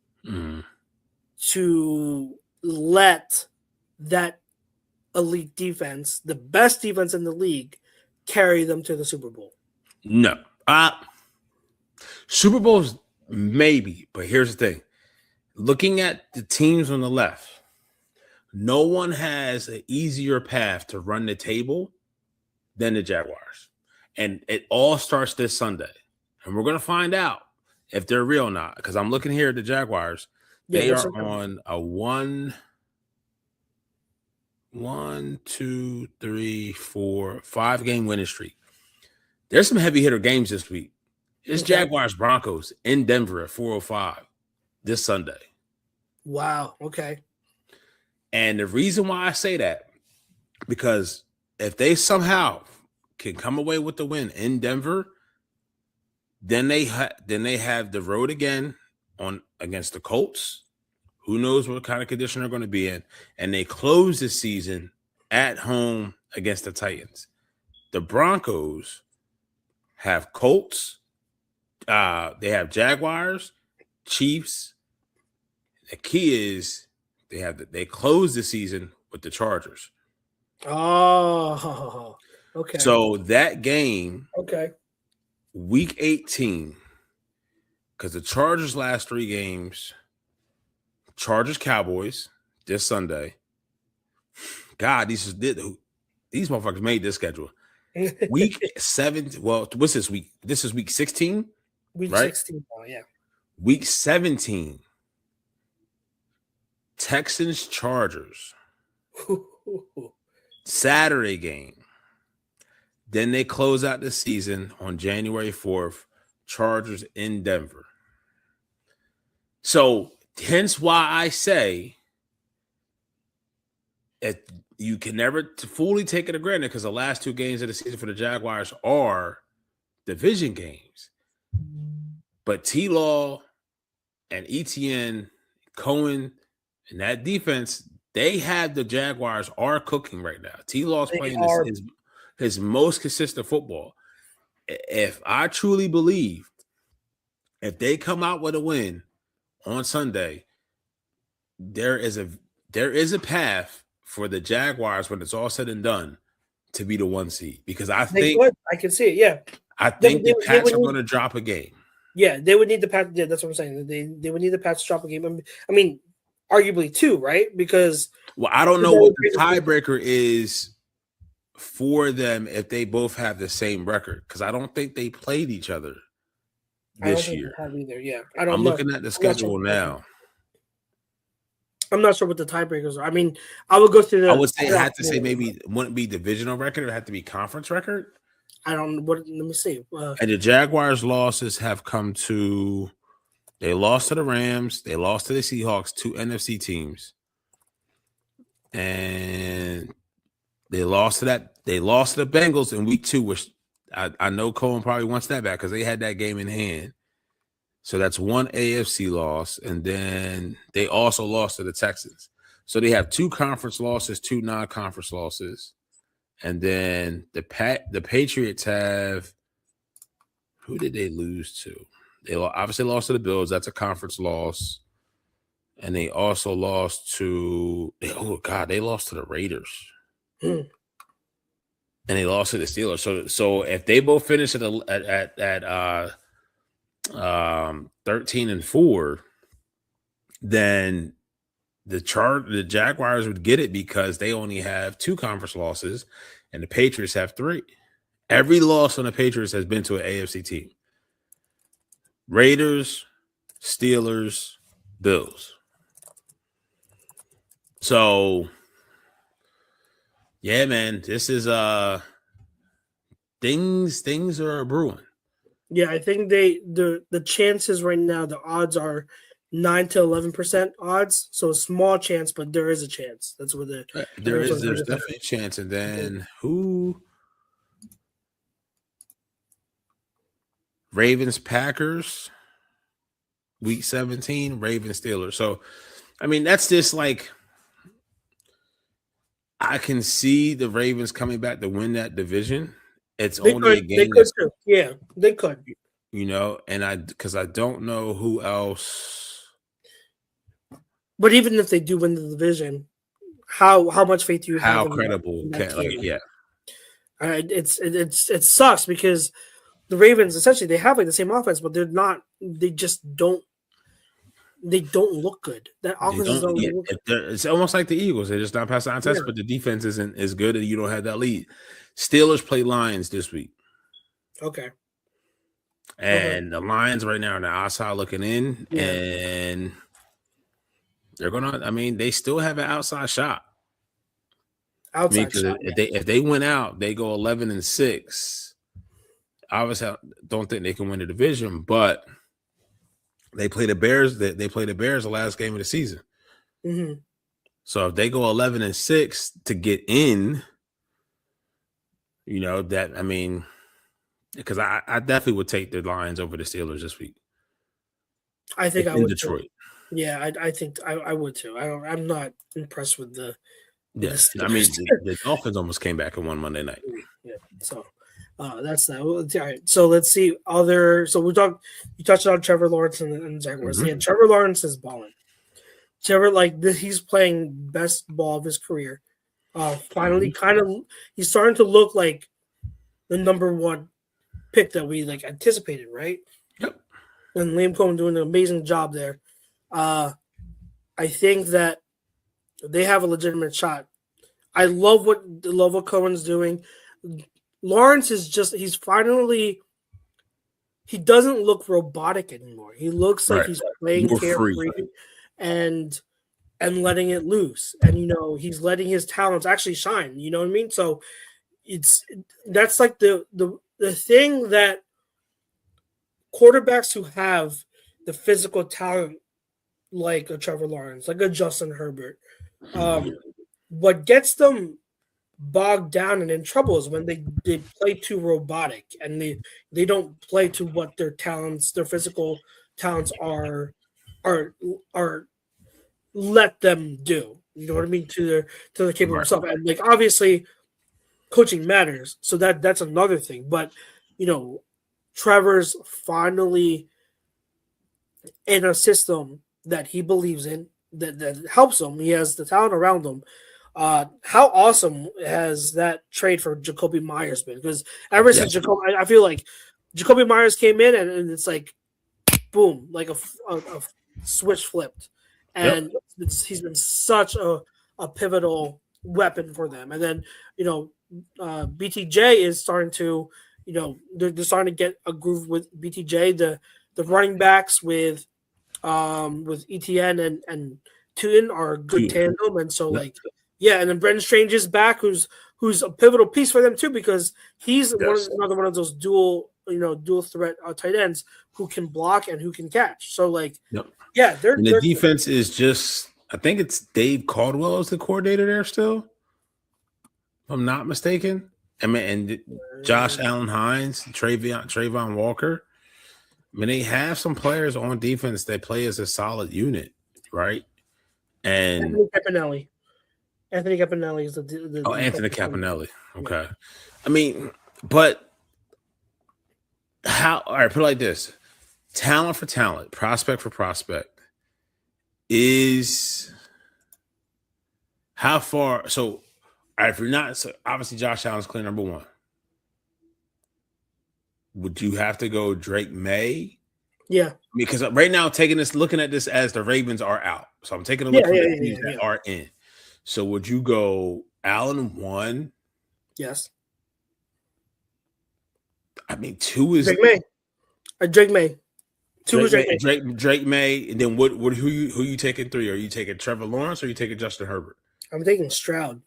to let that elite defense, the best defense in the league, carry them to the Super Bowl?
No. Super Bowls, maybe, but here's the thing. Looking at the teams on the left, no one has an easier path to run the table than the Jaguars. And it all starts this Sunday. And we're going to find out if they're real or not, because I'm looking here at the Jaguars.
Yeah,
They are on a 5-game winning streak. There's some heavy hitter games this week. It's Jaguars Broncos in Denver at 4:05 this Sunday.
Wow. Okay.
And the reason why I say that, because if they somehow can come away with the win in Denver, then they have the road again against the Colts. Who knows what kind of condition they're going to be in, and they close the season at home against the Titans. The Broncos have Colts. They have Jaguars, Chiefs. The key is they close the season with the Chargers.
Oh, okay.
So that game,
okay,
week 18, because the Chargers' last 3 games, Chargers Cowboys this Sunday. God, these motherfuckers made this schedule. Week 7. Well, what's this week? This is week 16.
Week
right?
16. Oh, yeah.
Week 17. Texans Chargers. Saturday game. Then they close out the season on January 4th. Chargers in Denver. So hence why I say you can never fully take it for granted, because the last 2 games of the season for the Jaguars are division games. But T-Law and ETN, Cohen, and that defense, they have the Jaguars are cooking right now. T-Law's playing his most consistent football. If I truly believe, if they come out with a win on Sunday, there is a path for the Jaguars, when it's all said and done, to be the 1 seed. Because I think
I can see it. Yeah,
I think the Pats are going to drop a game.
Yeah, they would need the Pats. Yeah, that's what I'm saying. They would need the Pats to drop a game. I mean, arguably 2, right? Because
I don't know what the tiebreaker is for them if they both have the same record, because I don't think they played each other this year.
I don't think they have either. Yeah,
I'm looking at the schedule now.
I'm not sure what the tiebreakers are. I mean, I would go through
I would say I had to say maybe it wouldn't be divisional record; it had to be conference record.
I don't know what. Let me see.
And the Jaguars' losses have come to. They lost to the Rams. They lost to the Seahawks, 2 NFC teams, and they lost to that. They lost to the Bengals in week 2, which I know Cohen probably wants that back because they had that game in hand. So that's 1 AFC loss, and then they also lost to the Texans. So they have 2 conference losses, 2 non-conference losses, And then the Patriots have, who did they lose to? They obviously lost to the Bills. That's a conference loss. And they also lost to, they lost to the Raiders. And they lost to the Steelers. So if they both finish at 13-4, then the Jaguars would get it because they only have 2 conference losses and the Patriots have 3. Every loss on the Patriots has been to an AFC team. Raiders, Steelers, Bills. So yeah, man, this is things are brewing.
Yeah, I think the chances right now, the odds are 9 to 11% odds. So a small chance, but there is a chance. That's what
there's definitely a chance. And then who? Ravens, Packers, week 17, Ravens, Steelers. So, I mean, that's just like, I can see the Ravens coming back to win that division. It's only a game.
They could too. Yeah, they could.
You know, and because I don't know who else.
But even if they do win the division, how much faith do you have?
How credible? Yeah.
It sucks because the Ravens essentially they have like the same offense, but they're not. They just don't. They don't look good. That offense don't look good.
It's almost like the Eagles. They're just not passing on tests, but the defense isn't as good, and you don't have that lead. Steelers play Lions this week.
Okay.
And the Lions right now are on the outside looking in, and they're gonna. I mean, they still have an outside shot. If they win out, they go 11-6. Obviously, I don't think they can win the division, but they play the Bears. They play the Bears the last game of the season.
Mm-hmm.
So if they go 11-6 to get in, you know that. I mean, because I definitely would take the Lions over the Steelers this week.
I think I would
Detroit.
Too. Yeah, I think I would too. I'm not impressed with the.
Yes, I mean the Dolphins almost came back and won Monday night.
Yeah, so that's that. All right, so let's see other. So you touched on Trevor Lawrence and Jaguars. Yeah, Trevor Lawrence is balling. Trevor, he's playing best ball of his career. Finally, he's starting to look like the number 1 pick that we anticipated, right?
Yep.
And Liam Cohen doing an amazing job there. I think that they have a legitimate shot. I love what Cohen's doing. Lawrence is he doesn't look robotic anymore. He looks like he's playing carefree and letting it loose. And he's letting his talents actually shine. You know what I mean? So that's like the thing that quarterbacks who have the physical talent like a Trevor Lawrence, like a Justin Herbert, what gets them bogged down and in trouble is when they play too robotic and they don't play to what their physical talents are let them do. You know what I mean? To their capable self. And obviously coaching matters. So that's another thing. But Trevor's finally in a system that he believes in that helps him. He has the talent around him. How awesome has that trade for Jacoby Myers been? Because ever since Jacoby, I feel like Jacoby Myers came in and it's like boom, like a switch flipped, and he's been such a pivotal weapon for them. And then BTJ is starting to they're starting to get a groove with BTJ. The running backs with ETN and Tuen are a good tandem, and so and then Brendan Strange is back, who's a pivotal piece for them too, because he's another one of those dual threat tight ends who can block and who can catch. So their
defense is just, I think it's Dave Caldwell is the coordinator there still, if I'm not mistaken. I mean, and Josh Allen Hines, Trayvon Walker. I mean, they have some players on defense that play as a solid unit, right? And
Capinelli. Anthony Campanelli is the
Anthony
defensive coordinator.
Campanelli. Okay. Yeah. I mean, but how? All right, put it like this: talent for talent, prospect for prospect is how far. So, all right, if you're not, so obviously Josh Allen's clear number one. Would you have to go Drake May?
Yeah.
Because right now, looking at this as the Ravens are out. So I'm taking a look at the teams that are in. So would you go Allen 1?
Yes.
I mean, 2 is
Drake May. Drake May. 2 is Drake May.
Drake May. And then who you taking 3? Are you taking Trevor Lawrence or are you taking Justin Herbert?
I'm taking Stroud.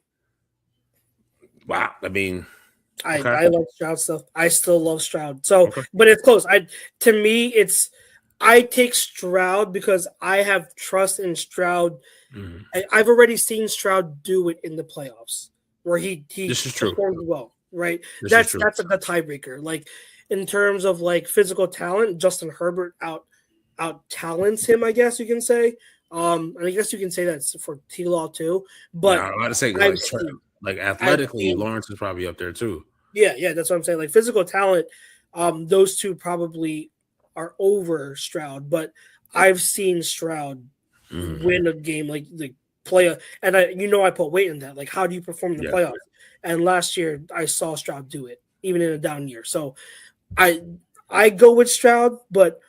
Wow. I mean,
okay. I love Stroud stuff. I still love Stroud. So, but it's close. To me, I take Stroud because I have trust in Stroud. Mm-hmm. I've already seen Stroud do it in the playoffs where he performed well, right? That's a tiebreaker. Like in terms of like physical talent, Justin Herbert out talents him, I guess you can say. And I guess you can say that for T-Law too. But
I'm about to say like athletically, Lawrence is probably up there too.
Yeah, that's what I'm saying. Like physical talent, those two probably are over Stroud, but I've seen Stroud win a game like play and I put weight in that. Like, how do you perform in the playoffs? And last year I saw Stroud do it, even in a down year. So I go with Stroud, but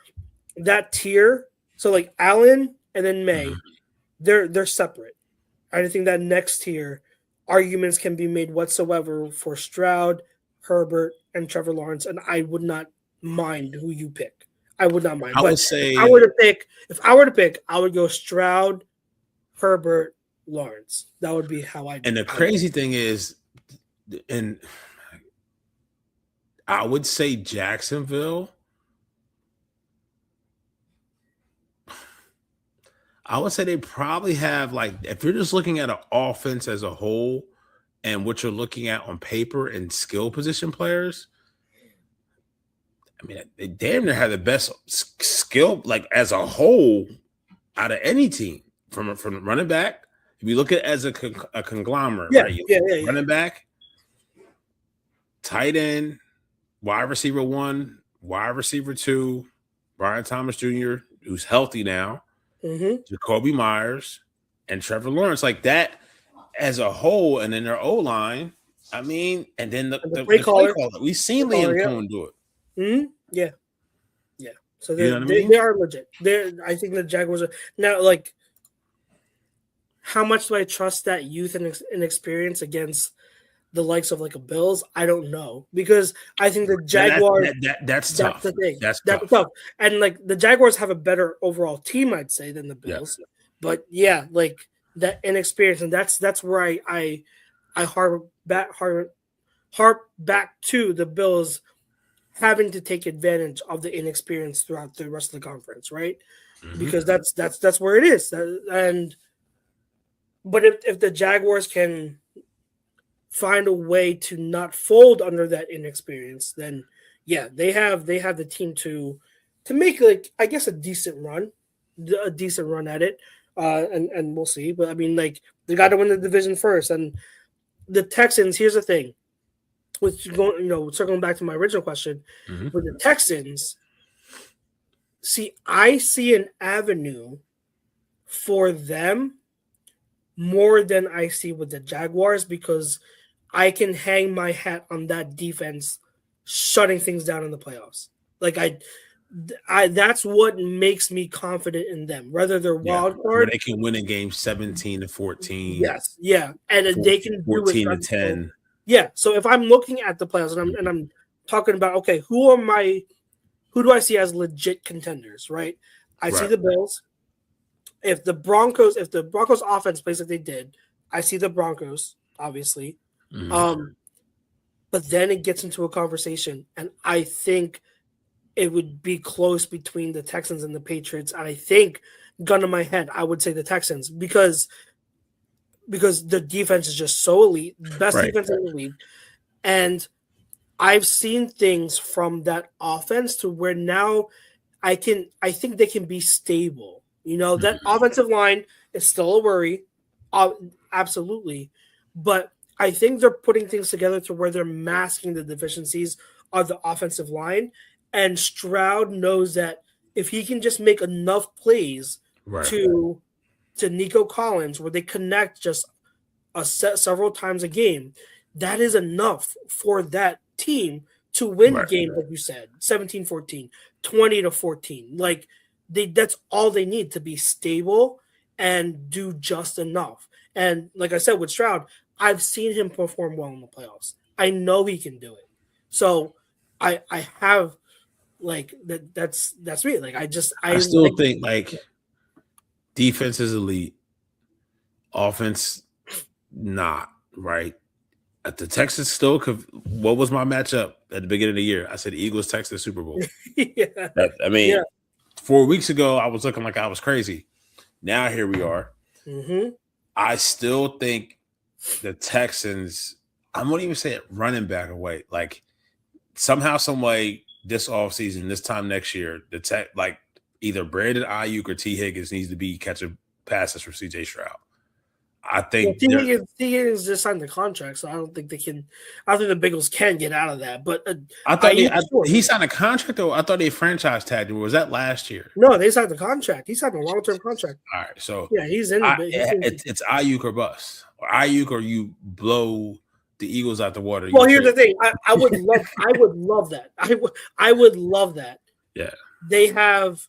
that tier, so like Allen and then May, they're separate. I think that next tier arguments can be made whatsoever for Stroud, Herbert, and Trevor Lawrence, and I would not mind who you pick. I would not mind. If I were to pick, I would go Stroud, Herbert, Lawrence. That would be how I do.
And the crazy thing is, and I would say Jacksonville. I would say they probably have, like, if you're just looking at an offense as a whole and what you're looking at on paper and skill position players, I mean, they damn near have the best skill, like, as a whole out of any team from running back. If you look at it as a conglomerate, right? Running back, tight end, wide receiver 1, wide receiver 2, Brian Thomas Jr., who's healthy now, Jacoby Myers, and Trevor Lawrence, like that as a whole, and then their O-line. I mean, and then the play caller. We've seen Liam Cohen do it.
Yeah. So they are legit. I think the Jaguars are now, like, how much do I trust that youth and experience against the likes of like a Bills? I don't know, because I think the Jaguars
that's tough.
The thing.
That's
tough. And like the Jaguars have a better overall team, I'd say, than the Bills. Yeah. But yeah, like that inexperience, and that's where I harp back to the Bills having to take advantage of the inexperience throughout the rest of the conference, right? Because that's where it is. But if the Jaguars can find a way to not fold under that inexperience, then yeah, they have the team to make, like, I guess a decent run at it, and we'll see. But I mean, like, they got to win the division first, and the Texans. Here's the thing, circling back to my original question, with the Texans. I see an avenue for them more than I see with the Jaguars, because I can hang my hat on that defense shutting things down in the playoffs. Like I that's what makes me confident in them. Whether they're wild card,
where they can win a game 17-14.
Yes, yeah, and they can
14-10.
Yeah. So if I'm looking at the playoffs and I'm talking about, okay, who do I see as legit contenders? Right. I see the Bills. If the Broncos offense plays like they did, I see the Broncos, obviously. But then it gets into a conversation, and I think it would be close between the Texans and the Patriots. And I think, gun to my head, I would say the Texans, because the defense is just so elite, best defense in the league. And I've seen things from that offense to where now I think they can be stable. That offensive line is still a worry. Absolutely. But I think they're putting things together to where they're masking the deficiencies of the offensive line. And Stroud knows that if he can just make enough plays
Right.
to Nico Collins where they connect just a set several times a game, that is enough for that team to win games, like you said, 17-14, 20-14. Like that's all they need to be stable and do just enough. And like I said, with Stroud, I've seen him perform well in the playoffs. I know he can do it. So I have like that's me. Like I
still think like defense is elite, offense not, right? At the Texans still what was my matchup at the beginning of the year? I said Eagles Texans Super Bowl.
Yeah.
4 weeks ago I was looking like I was crazy. Now here we are.
Mm-hmm.
I still think the Texans, I won't even say it running back away. Like somehow, some way this offseason, this time next year, like either Brandon Ayuk or T. Higgins needs to be catching passes for CJ Stroud. I think
T. Higgins just signed the contract, so I don't think they can. I don't think the Bengals can get out of that. But
I thought he signed a contract, though. I thought they franchise tagged him. Was that last year?
No, they signed the contract. He signed a long-term contract.
All right, so
yeah, he's in.
It's Ayuk or bust, or Ayuk or you blow the Eagles out the water.
Well, here's the thing. I would love that. I would love that.
Yeah,
they have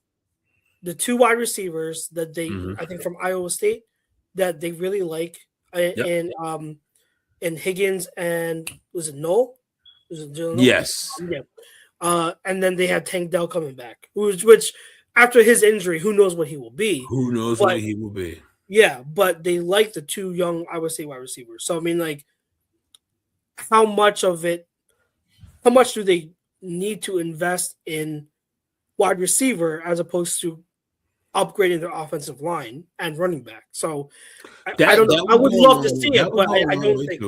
the two wide receivers that they I think from Iowa State that they really like, and Higgins and was it Noel? Was it Noel?
Yes.
Yeah. And then they have Tank Dell coming back, which after his injury, who knows what he will be?
Who knows what he will be?
Yeah, but they like the two young Iowa State wide receivers. So I mean, like, how much do they need to invest in wide receiver as opposed to upgrading their offensive line and running back? So I don't know. I would love to see it, but I don't think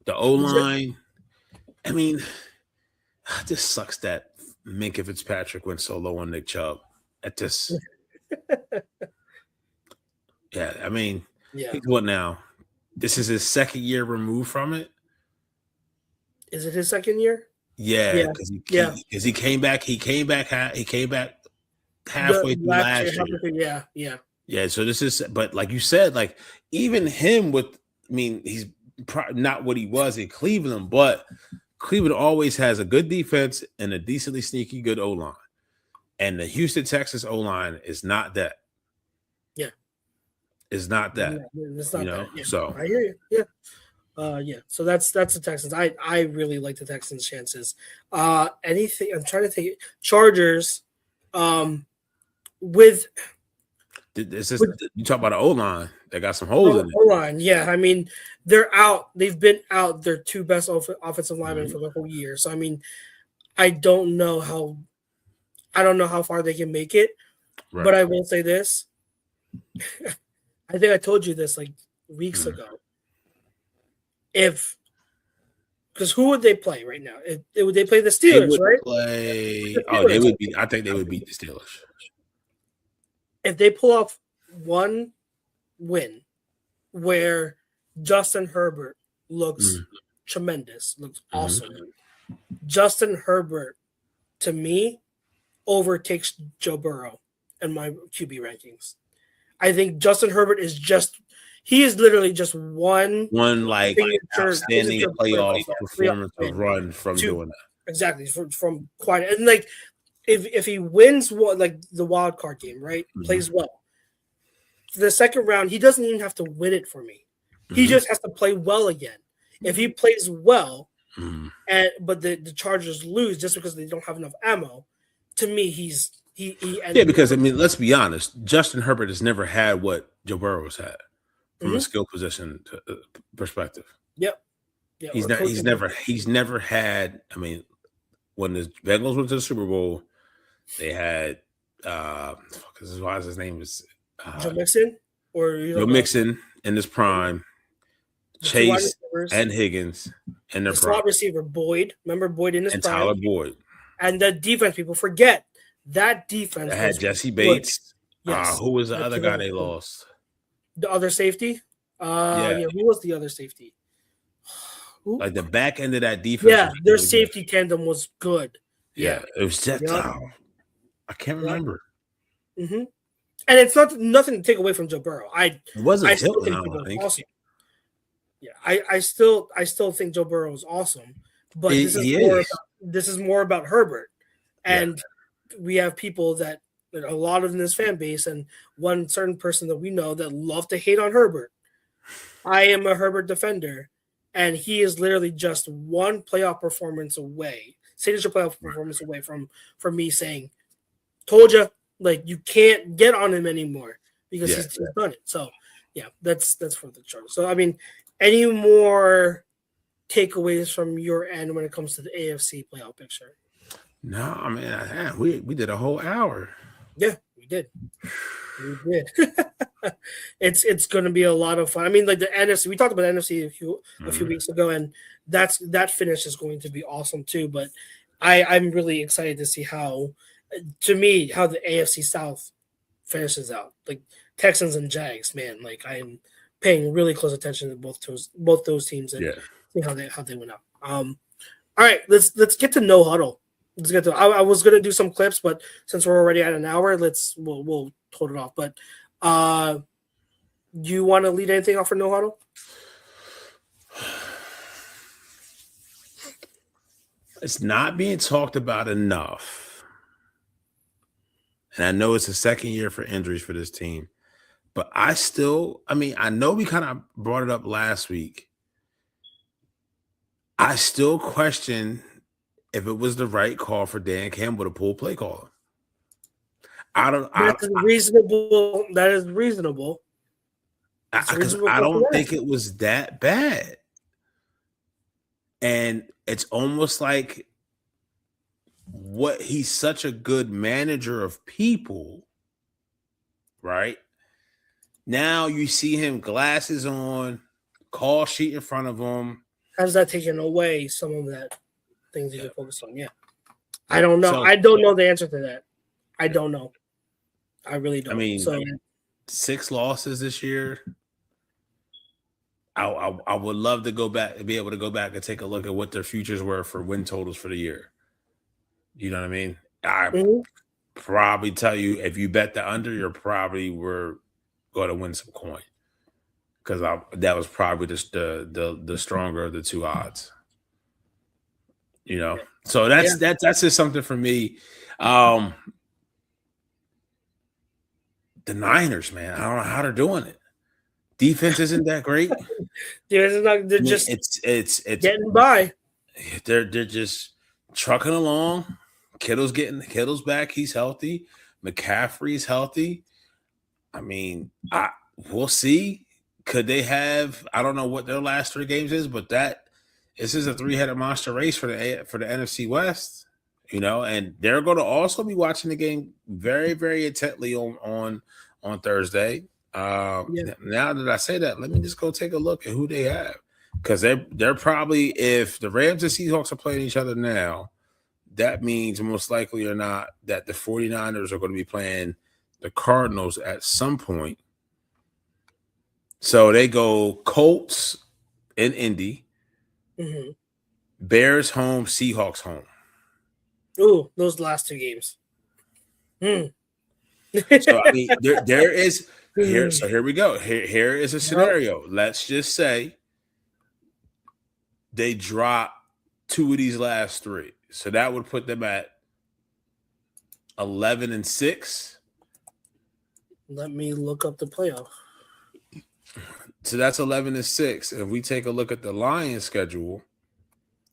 the O-line. I mean, it just sucks that Minkah Fitzpatrick went so low on Nick Chubb. At this, yeah. I mean, he's what now? This is his second year removed from it.
Is it his second year?
Yeah, because he came back. He came back halfway through last year. Yeah. So this is, but like you said, like even him he's not what he was in Cleveland, but Cleveland always has a good defense and a decently sneaky good O-line, and the Houston Texans O-line is not that.
Yeah,
it's not that.
It's not that. Yeah.
So
I hear you. Yeah. So that's the Texans. I really like the Texans' chances. Anything? I'm trying to think. Chargers. You
talk about the O-line. They got some holes in it.
O-line, yeah. I mean, they're out. They've been out their two best offensive linemen for the whole year. So I mean, I don't know how far they can make it. Right. But I will say this. I think I told you this like weeks ago. Because who would they play right now? Would they play the Steelers, right?
They would be. I think they would beat the Steelers.
If they pull off one win where Justin Herbert looks tremendous, looks awesome. Justin Herbert, to me, overtakes Joe Burrow in my QB rankings. I think Justin Herbert is literally just one like
outstanding playoff performance of run from doing that.
Exactly, from quite and like if he wins the wild card game, right? Plays well. For the second round, he doesn't even have to win it for me. He just has to play well again. If he plays well, but the Chargers lose just because they don't have enough ammo, to me because
I mean, let's be honest, Justin Herbert has never had what Joe Burrow's had from a skill position perspective.
Yep.
Yeah, he's never had. I mean, when the Bengals went to the Super Bowl, they had his name is
Joe Mixon
Joe Mixon in his prime, Chase and Higgins and their
slot receiver Boyd. Remember Boyd in his
and
prime?
Tyler Boyd.
And the defense, people forget that defense
had Jesse Bates. Yes. Who was the other guy they lost?
The other safety.
Yeah.
Who was the other safety? Who?
Like the back end of that defense.
Yeah,
was
their
really
safety
good.
tandem was good.
Yeah, it was just
Yep.
I can't remember.
Mm-hmm. And it's nothing to take away from Joe Burrow.
It wasn't
I still
Hilton,
think
I
Joe
don't
Burrow's
think.
awesome. Yeah, I still think Joe Burrow is awesome, but this is more about Herbert, and we have people that a lot of in this fan base, and one certain person that we know that love to hate on Herbert. I am a Herbert defender, and he is literally just one playoff performance away, signature playoff performance away from me saying, "Told you, like you can't get on him anymore because he's done it." So, yeah, that's for the Chargers. So, I mean, any more takeaways from your end when it comes to the AFC playoff picture?
No, I mean, we did a whole hour.
Yeah, we did. It's going to be a lot of fun. I mean, like the NFC, we talked about NFC a few weeks ago, and that finish is going to be awesome too. But I'm really excited to see how the AFC South finishes out. Like Texans and Jags, man. Like I am paying really close attention to both those teams and see how they went out. All right, let's get to No Huddle. Let's get to. I was gonna do some clips, but since we're already at an hour, we'll hold it off. But you want to lead anything off for No Huddle?
It's not being talked about enough, and I know it's the second year for injuries for this team, but I know we kind of brought it up last week. I still question if it was the right call for Dan Campbell to pull play caller.
That is reasonable.
Because I don't think it was that bad. And it's almost like he's such a good manager of people, right? Now you see him, glasses on, call sheet in front of him.
How's that taking away some of that things you can focus on? Yeah. I don't know. I don't know the answer to that. I don't know. I really don't.
I mean, 6 losses this year. I would love to be able to go back and take a look at what their futures were for win totals for the year. You know what I mean? I probably tell you if you bet the under, you're probably were going to win some coin because that was probably just the stronger of the two odds. You know, so that's just something for me. The Niners, man, I don't know how they're doing it. Defense isn't that great.
They're just it's getting by.
They're just trucking along. Kittle's back. He's healthy. McCaffrey's healthy. I mean, we'll see. Could they have? I don't know what their last 3 games is, but this is a 3-headed monster race for the NFC West. You know, and they're going to also be watching the game very, very intently on Thursday. Now that I say that, let me just go take a look at who they have, because they're probably, if the Rams and Seahawks are playing each other now, that means most likely or not that the 49ers are going to be playing the Cardinals at some point. So they go Colts in Indy, Bears home, Seahawks home.
Ooh, those last 2 games.
So I mean, there is here. So here we go. Here is a scenario. Let's just say they drop 2 of these last 3, so that would put them at 11-6.
Let me look up the playoff.
So that's 11-6. If we take a look at the Lions schedule,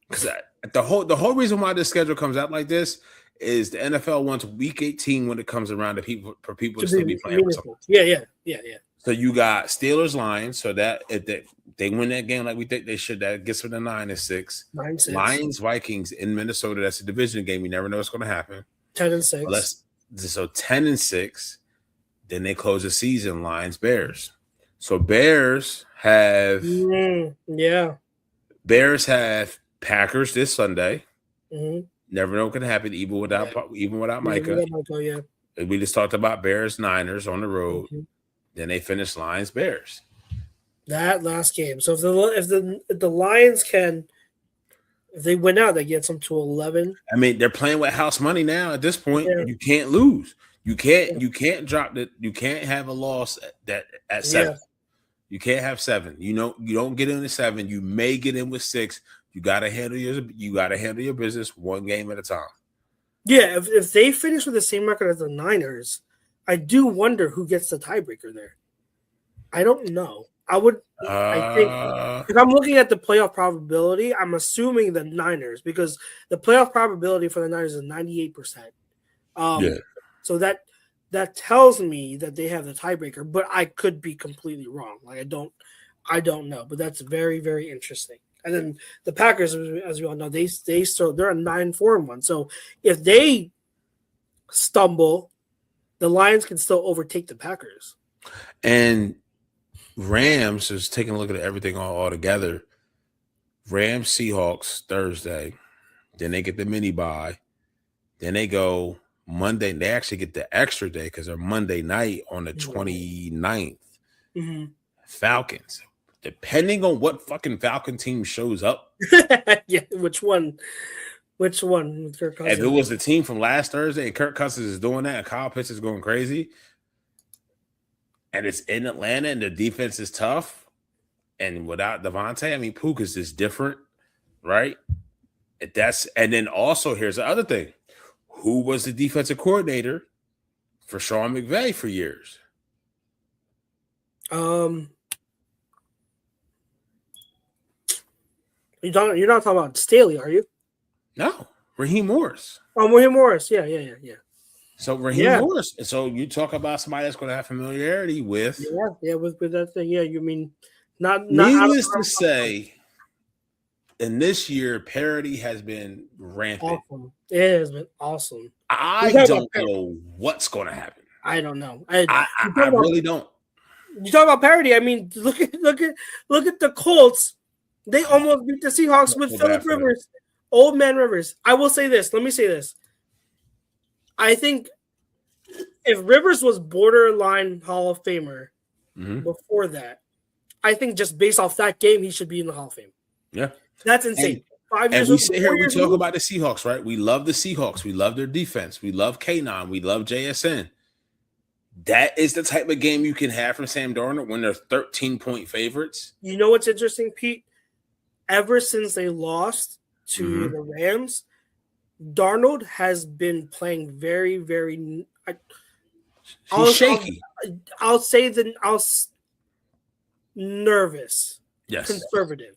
because the whole reason why this schedule comes out like this is the NFL wants week 18 when it comes around for people to still be playing with something.
Yeah.
So you got Steelers, Lions. So that if they win that game like we think they should, that gets them to 9-6.
9-6.
Lions, Vikings in Minnesota. That's a division game. We never know what's going to happen.
10-6.
So 10-6. Then they close the season. Lions, Bears. So Bears have Bears have Packers this Sunday. Never know what can happen, even without Micah.
Yeah.
We just talked about Bears, Niners on the road. Then they finished Lions Bears.
That last game. So if the Lions can, if they win out, they get them to 11.
I mean, they're playing with house money now. At this point,
Yeah.
you can't lose. You can't drop that. You can't have a loss at 7.
Yeah.
You can't have 7. You know, you don't get into 7. You may get in with 6. You gotta handle your business one game at a time.
Yeah, if they finish with the same record as the Niners, I do wonder who gets the tiebreaker there. I don't know. I think if I'm looking at the playoff probability, I'm assuming the Niners, because the playoff probability for the Niners is 98%. So that tells me that they have the tiebreaker, but I could be completely wrong. Like I don't know, but that's very, very interesting. And then the Packers, as we all know, they're a 9-4-1. So if they stumble, the Lions can still overtake the Packers.
And Rams is taking a look at everything all together. Rams, Seahawks Thursday. Then they get the mini bye. Then they go Monday. They actually get the extra day because they're Monday night on the 29th.
Mm-hmm.
Falcons. Depending on what fucking Falcon team shows up.
Yeah, which one? Which one with Kirk Cousins?
If it was the team from last Thursday and Kirk Cousins is doing that and Kyle Pitts is going crazy, and it's in Atlanta and the defense is tough, and without Devontae, I mean, Puka is just different, right? And then also here's the other thing. Who was the defensive coordinator for Sean McVay for years?
You're not talking about Staley, are you?
No, Raheem Morris.
Oh, Raheem Morris. Yeah.
So Raheem Morris. And so you talk about somebody that's going to have familiarity with.
With that thing. Yeah, you mean not.
Needless to say, in this year, parity has been rampant.
Awesome. It has been awesome.
I don't know what's going to happen.
I don't know.
I really don't.
You talk about parity. I mean, look at the Colts. They almost beat the Seahawks with Phillip Rivers, old man Rivers. I will say this. Let me say this. I think if Rivers was borderline Hall of Famer before that, I think just based off that game, he should be in the Hall of Fame.
Yeah.
That's insane.
And we sit here, we talk about the Seahawks, right? We love the Seahawks. We love their defense. We love K9. We love JSN. That is the type of game you can have from Sam Darnold when they're 13-point favorites.
You know what's interesting, Pete? Ever since they lost to the Rams, Darnold has been playing very, very.
He's shaky.
I'll say nervous.
Yes.
Conservative.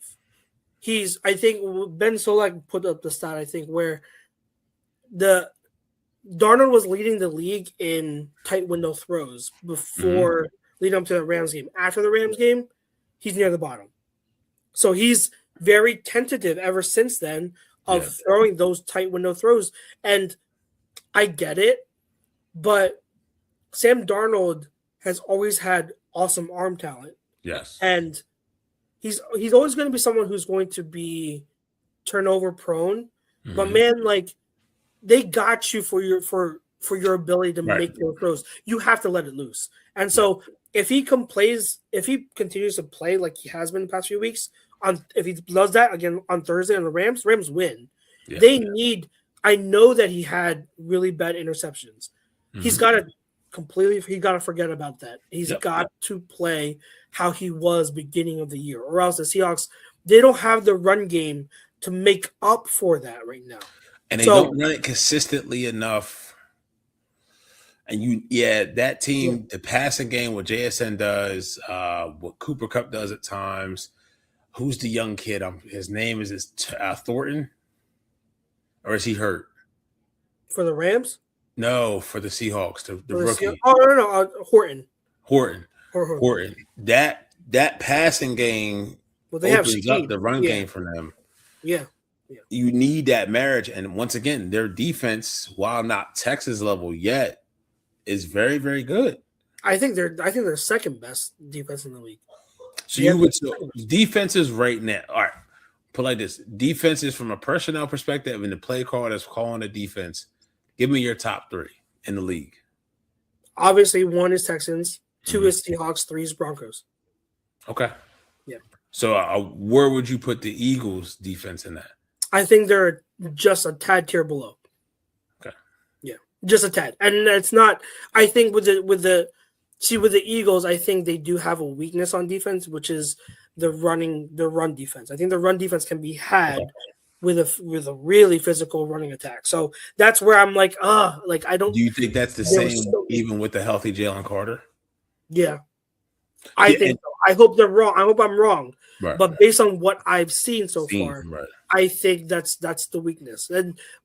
I think Ben Solak put up the stat, I think, where Darnold was leading the league in tight window throws before leading up to the Rams game. After the Rams game, he's near the bottom. So he's very tentative ever since then of throwing those tight window throws. And I get it, but Sam Darnold has always had awesome arm talent.
Yes.
And he's always going to be someone who's going to be turnover prone. But man, like, they got you for your ability to make your throws. You have to let it loose. And so if he continues to play like he has been the past few weeks, if he does that again on Thursday on the Rams win. Yeah. I know that he had really bad interceptions. He's got to forget about that. He's got to play how he was beginning of the year, or else the Seahawks, they don't have the run game to make up for that right now.
And they don't run it consistently enough. And that team, the passing game, what JSN does, what Cooper Kupp does at times. Who's the young kid? His name is Thornton, or is he hurt?
For the Rams?
No, for the Seahawks, the rookie.
No,
Horton. That passing game opens up the run game for them.
Yeah.
You need that marriage, and once again, their defense, while not Texas level yet, is very, very good.
I think they're second best defense in the league.
So defenses right now. All right, put like this: defenses from a personnel perspective and the play call that's calling the defense. Give me your top 3 in the league.
Obviously, one is Texans. 2 is Seahawks, 3 is Broncos.
Okay.
Yeah.
So where would you put the Eagles' defense in that?
I think they're just a tad tier below.
Okay.
Yeah, just a tad, and it's not. I think with the Eagles, I think they do have a weakness on defense, which is the run defense. I think the run defense can be had with a really physical running attack. So that's where I'm like, I don't.
Do you think that's the same even with the healthy Jalen Carter?
Yeah, I think so. I hope they're wrong. I hope I'm wrong.
Right.
But based on what I've seen so far, I think that's the weakness.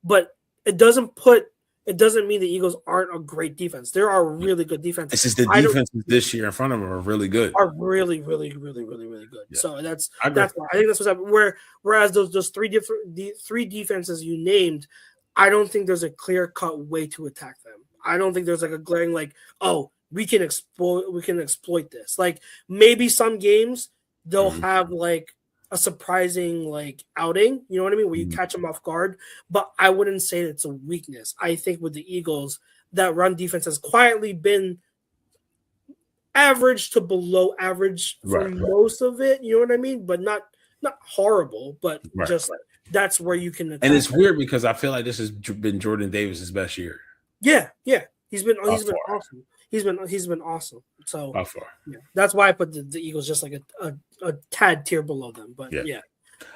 But it doesn't mean the Eagles aren't a great defense. There are really good defenses.
It's just the defenses this year in front of them are really good.
Are really, really, really, really, really good. Yeah. So that's why I think that's what's happening. Whereas those three defenses you named, I don't think there's a clear-cut way to attack them. I don't think there's like a glaring we can exploit this. Like maybe some games they'll have like a surprising outing, you know what I mean, where you catch them off guard. But I wouldn't say it's a weakness. I think with the Eagles, that run defense has quietly been average to below average for most of it. You know what I mean? But not horrible, but just that's where you can.
And it's weird because I feel like this has been Jordan Davis's best year.
Yeah. He's been awesome. He's been awesome. So
by far.
Yeah. That's why I put the Eagles just like a tad tier below them. But yeah.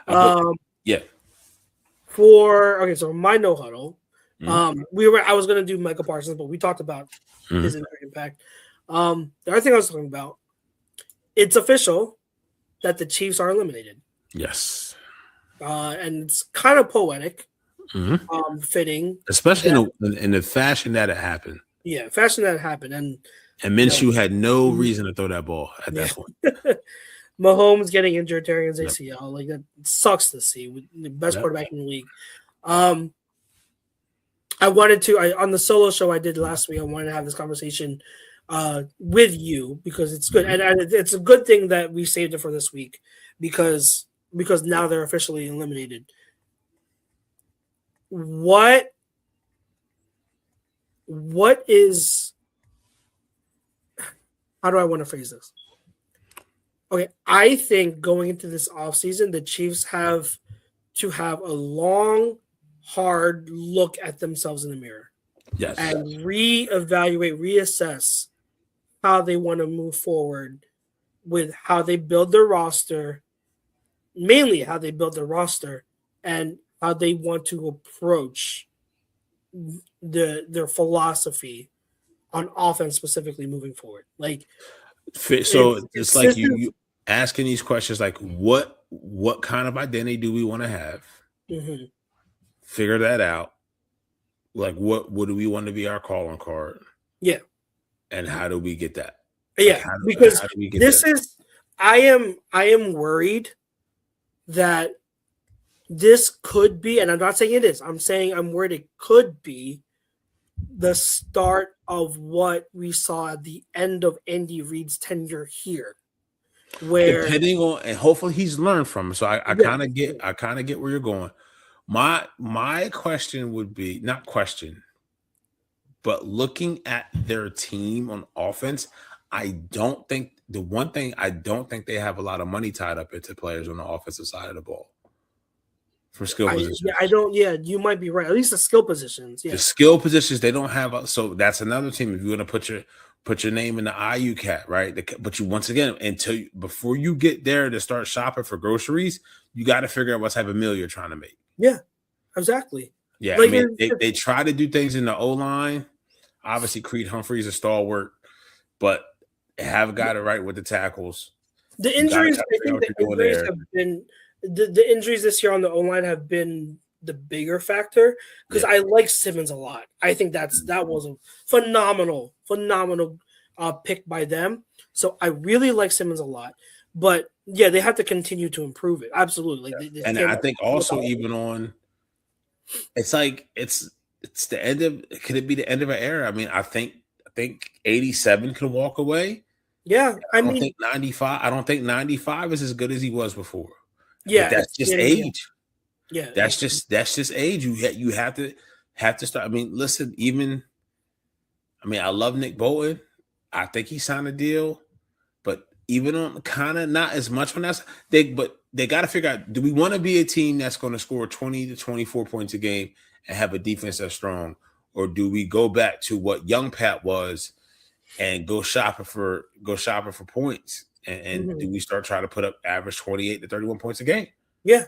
So my no huddle. I was gonna do Michael Parsons, but we talked about his impact. The other thing I was talking about, it's official that the Chiefs are eliminated.
Yes.
And it's kind of poetic, fitting.
Especially in the fashion that it happened.
Yeah, fashion that happened. And
Minshew had no reason to throw that ball at that point.
Mahomes getting injured, tearing his ACL. Like, that sucks to see. With the best quarterback in the league. I wanted to, on the solo show I did last week, I wanted to have this conversation with you because it's good. And it's a good thing that we saved it for this week because now they're officially eliminated. What is, how do I want to phrase this? Okay, I think going into this offseason, the Chiefs have to have a long, hard look at themselves in the mirror.
Yes.
And reevaluate, reassess how they want to move forward with how they build their roster, mainly how they build their roster and how they want to approach their philosophy on offense specifically moving forward. Like,
so it's like you asking these questions like what kind of identity do we want to have? Figure that out. Like what do we want to be our calling card?
Yeah.
And how do we get that?
Yeah, because this is I am worried that this could be, and I'm not saying it is, I'm saying I'm worried it could be the start of what we saw at the end of Andy Reid's tenure here. Where
depending on, and hopefully he's learned from it. So I kind of get where you're going. My question would be, not question, but looking at their team on offense, the one thing I don't think they have a lot of money tied up into players on the offensive side of the ball for skill positions.
You might be right. At least the skill positions. Yeah.
The skill positions they don't have. So that's another team. If you're going to put your name in the IU cat, right? But you once again, before you get there to start shopping for groceries, you got to figure out what type of meal you're trying to make.
Yeah, exactly.
Yeah, like, I mean, they try to do things in the O-line. Obviously, Creed Humphrey's a stalwart, but have a guy to right with the tackles.
The injuries, I think the injuries have been the injuries this year on the O-line have been the bigger factor because I like Simmons a lot. I think that was a phenomenal pick by them. So I really like Simmons a lot. But yeah, they have to continue to improve it. Absolutely.
Like, and I think also even on, it's like it's the end of. Could it be the end of an era? I mean, I think 87 can walk away.
Yeah,
I don't think 95. I don't think 95 is as good as he was before.
Yeah,
but that's just age.
Yeah,
that's just age. You have to start. I mean, listen. I love Nick Bolton. I think he signed a deal, but even on kind of not as much on that. But they got to figure out: do we want to be a team that's going to score 20 to 24 points a game and have a defense that's strong, or do we go back to what young Pat was and go shopping for points? And do we start trying to put up average 28 to 31 points a game?
Yeah.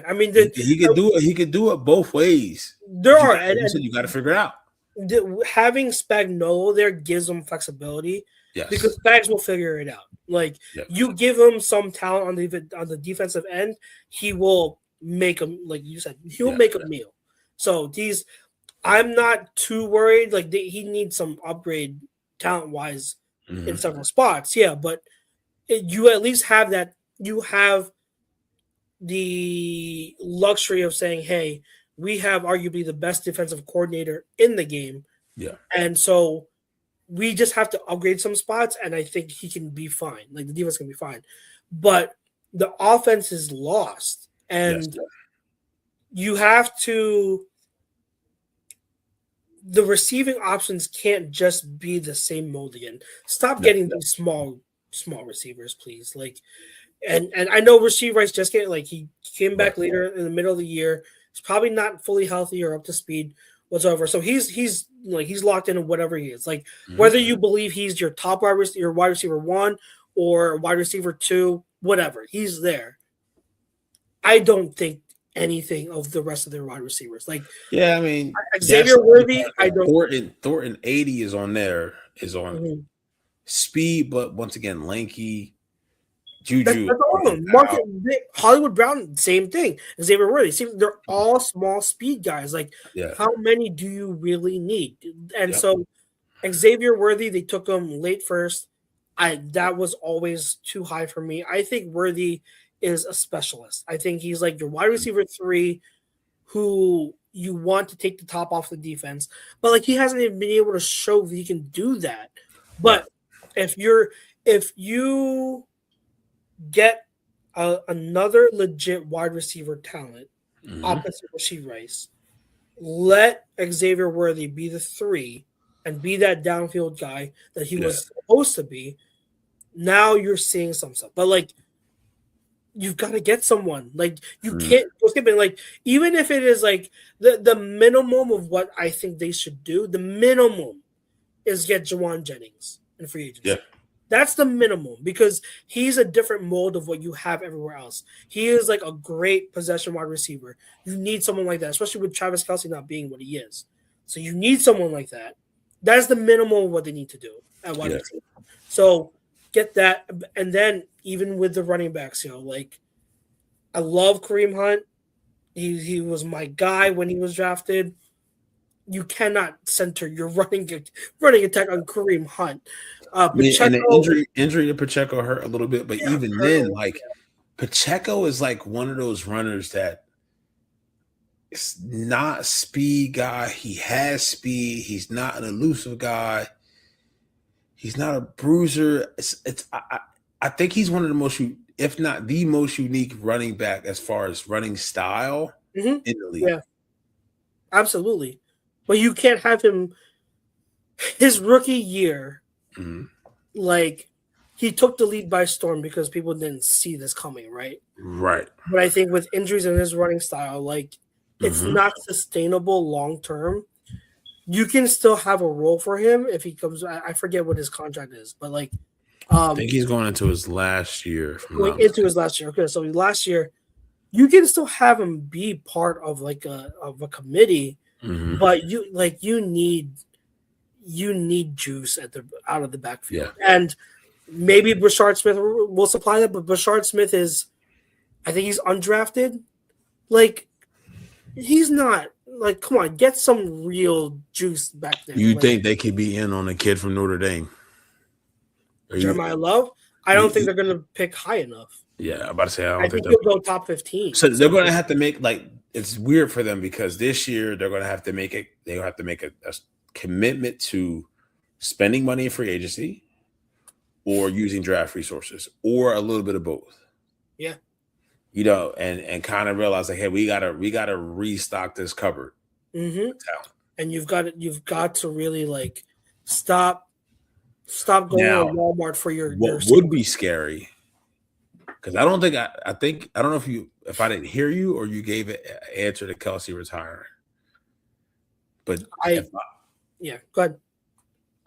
I mean,
he could do it. He could do it both ways. You got to figure it out.
Having Spagnuolo there gives them flexibility.
Yes.
Because Spags will figure it out. Like you give him some talent on the defensive end, he will make them, like you said, he'll make a meal. So I'm not too worried. Like he needs some upgrade talent wise in several spots. Yeah, but you at least have that. You have the luxury of saying, "Hey, we have arguably the best defensive coordinator in the game."
Yeah,
and so we just have to upgrade some spots, and I think he can be fine. Like the defense can be fine, but the offense is lost, and you have to. The receiving options can't just be the same mold again. Stop getting these small receivers, please. Like, and I know Rasheed Rice just he came back later in the middle of the year. He's probably not fully healthy or up to speed whatsoever. So he's locked in whatever he is. Like whether you believe he's your top wide receiver 1 or wide receiver 2, whatever, he's there. I don't think anything of the rest of their wide receivers. Like
I mean
Xavier Worthy, I don't.
Thornton 80 is on there, speed, but once again lanky. Juju,
Hollywood Brown, same thing. Xavier Worthy, they're all small speed guys. Like, how many do you really need? And so, Xavier Worthy, they took him late first. That was always too high for me. I think Worthy is a specialist. I think he's like your wide receiver 3, who you want to take the top off the defense, but like he hasn't even been able to show that he can do that. But if you get another legit wide receiver talent, opposite Rasheed Rice, let Xavier Worthy be the 3 and be that downfield guy that he was supposed to be. Now you're seeing some stuff, but like you've got to get someone. Like you can't go skipping. Like even if it is like the minimum of what I think they should do, the minimum is get Jawan Jennings in free agency.
Yeah.
That's the minimum because he's a different mold of what you have everywhere else. He is like a great possession wide receiver. You need someone like that, especially with Travis Kelce not being what he is. So you need someone like that. That's the minimum of what they need to do at wide receiver. So get that. And then even with the running backs, like I love Kareem Hunt. He was my guy when he was drafted. You cannot center your running attack on Kareem Hunt.
And the injury to Pacheco hurt a little bit, but even then, like Pacheco is like one of those runners that is not a speed guy. He has speed. He's not an elusive guy. He's not a bruiser. I think he's one of the most, if not the most unique running back as far as running style in the league.
Yeah, absolutely. But you can't have him. His rookie year, like he took the lead by storm because people didn't see this coming, right?
Right.
But I think with injuries in his running style, like it's not sustainable long term. You can still have a role for him if he comes. I forget what his contract is, but like,
I think he's going into his last year.
Okay, so last year, you can still have him be part of like a committee, but you need juice out of the backfield, and maybe Brashard Smith will supply that. But Brashard Smith I think he's undrafted. Like he's not. Like, come on, get some real juice back there.
You think they could be in on a kid from Notre Dame?
Jeremiah Love? I don't think they're going to pick high enough.
Yeah, I'm about to say I think
they'll go top 15.
So they're going to have to make it's weird for them because this year they're going to have to make it. They have to make a commitment to spending money in free agency, or using draft resources, or a little bit of both.
Yeah.
And kind of realize like, hey, we gotta restock this cupboard.
And you've got to really like stop Stop going
Now,
to Walmart for your
what would be scary? Because I don't think I think I don't know if I didn't hear you or you gave an answer to Kelsey retiring. But
yeah, go ahead.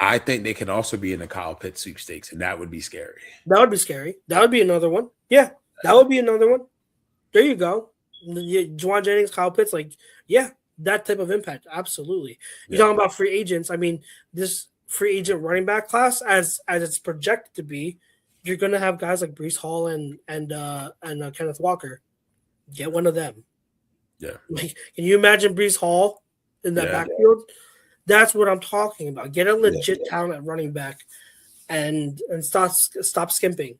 I think they can also be in the Kyle Pitts sweepstakes, and that would be scary.
That would be scary. That would be another one. Yeah, that would be another one. There you go. Juwan Jennings, Kyle Pitts, like, yeah, that type of impact. Absolutely. You're talking about free agents. I mean, this free agent running back class, as it's projected to be, you're going to have guys like Breece Hall and Kenneth Walker. Get one of them.
Yeah.
Like, can you imagine Breece Hall in that backfield? That's what I'm talking about. Get a legit talent at running back and stop skimping.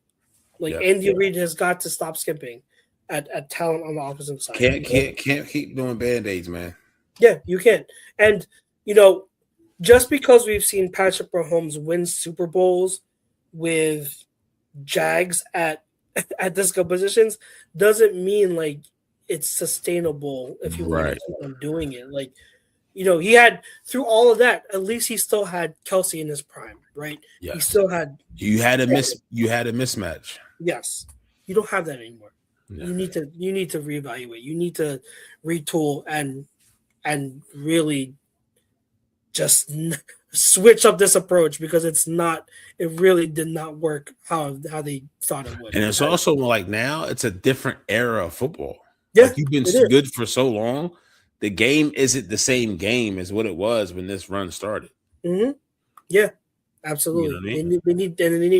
Like Andy Reid has got to stop skimping at talent on the opposite side.
Can't keep doing band-aids, man.
Yeah, you can. And just because we've seen Patrick Mahomes win Super Bowls with Jags at disco positions doesn't mean like it's sustainable if you want to keep on doing it. Like, he had through all of that, at least he still had Kelsey in his prime, right?
Yeah.
He still had
you had a mismatch.
Yes. You don't have that anymore. Yeah. You need to reevaluate. You need to retool and really just switch up this approach because it really did not work how they thought it would.
And it's also like now it's a different era of football.
Yeah,
like you've been good for so long. The game isn't the same game as what it was when this run started.
Mm-hmm. Yeah, absolutely. They need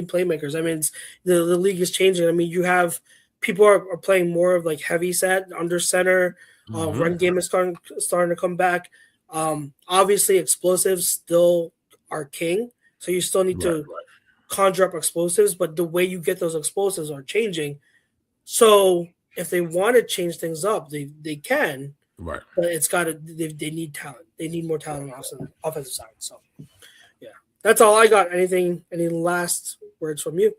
playmakers. I mean, the league is changing. I mean, you have people are playing more of like heavy set, under center. Run game is starting to come back. Obviously, explosives still are king, so you still need to conjure up explosives. But the way you get those explosives are changing. So if they want to change things up, they can.
Right.
But it's got to. They need talent. They need more talent on the offensive side. So, yeah, that's all I got. Any last words from you?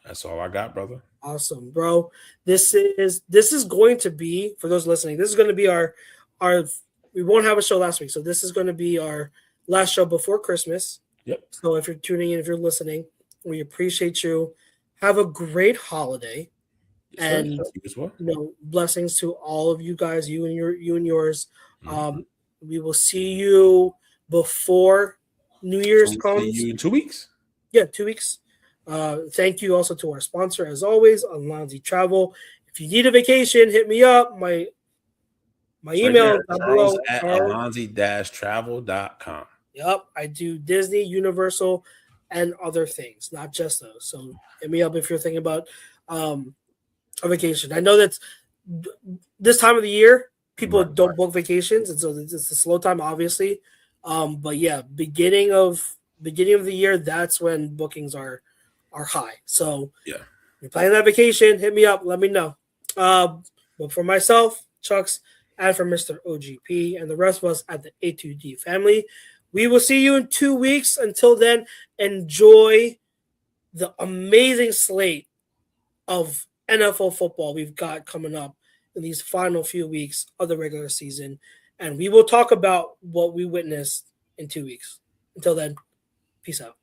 That's all I got, brother.
Awesome, bro. This is going to be, for those listening, this is going to be our we won't have a show last week, so this is going to be our last show before Christmas.
Yep.
So if you're tuning in, if you're listening, we appreciate you. Have a great holiday.
Yes,
and blessings to all of you guys, you and yours. We will see you before New Year's comes.
See you in 2 weeks.
Yeah, 2 weeks. Thank you also to our sponsor, as always, Alonzi Travel. If you need a vacation, hit me up. My email is
Charles at alonzi-travel.com.
Yep, I do Disney, Universal, and other things, not just those. So hit me up if you're thinking about a vacation. I know that this time of the year, people don't book vacations, and so it's a slow time, obviously. But yeah, beginning of the year, that's when bookings are high. So
yeah,
if you're planning that vacation, hit me up, let me know. But for myself, Chucks, and for Mr. OGP and the rest of us at the A2D family, we will see you in 2 weeks. Until then, enjoy the amazing slate of NFL football we've got coming up in these final few weeks of the regular season. And we will talk about what we witnessed in 2 weeks. Until then, peace out.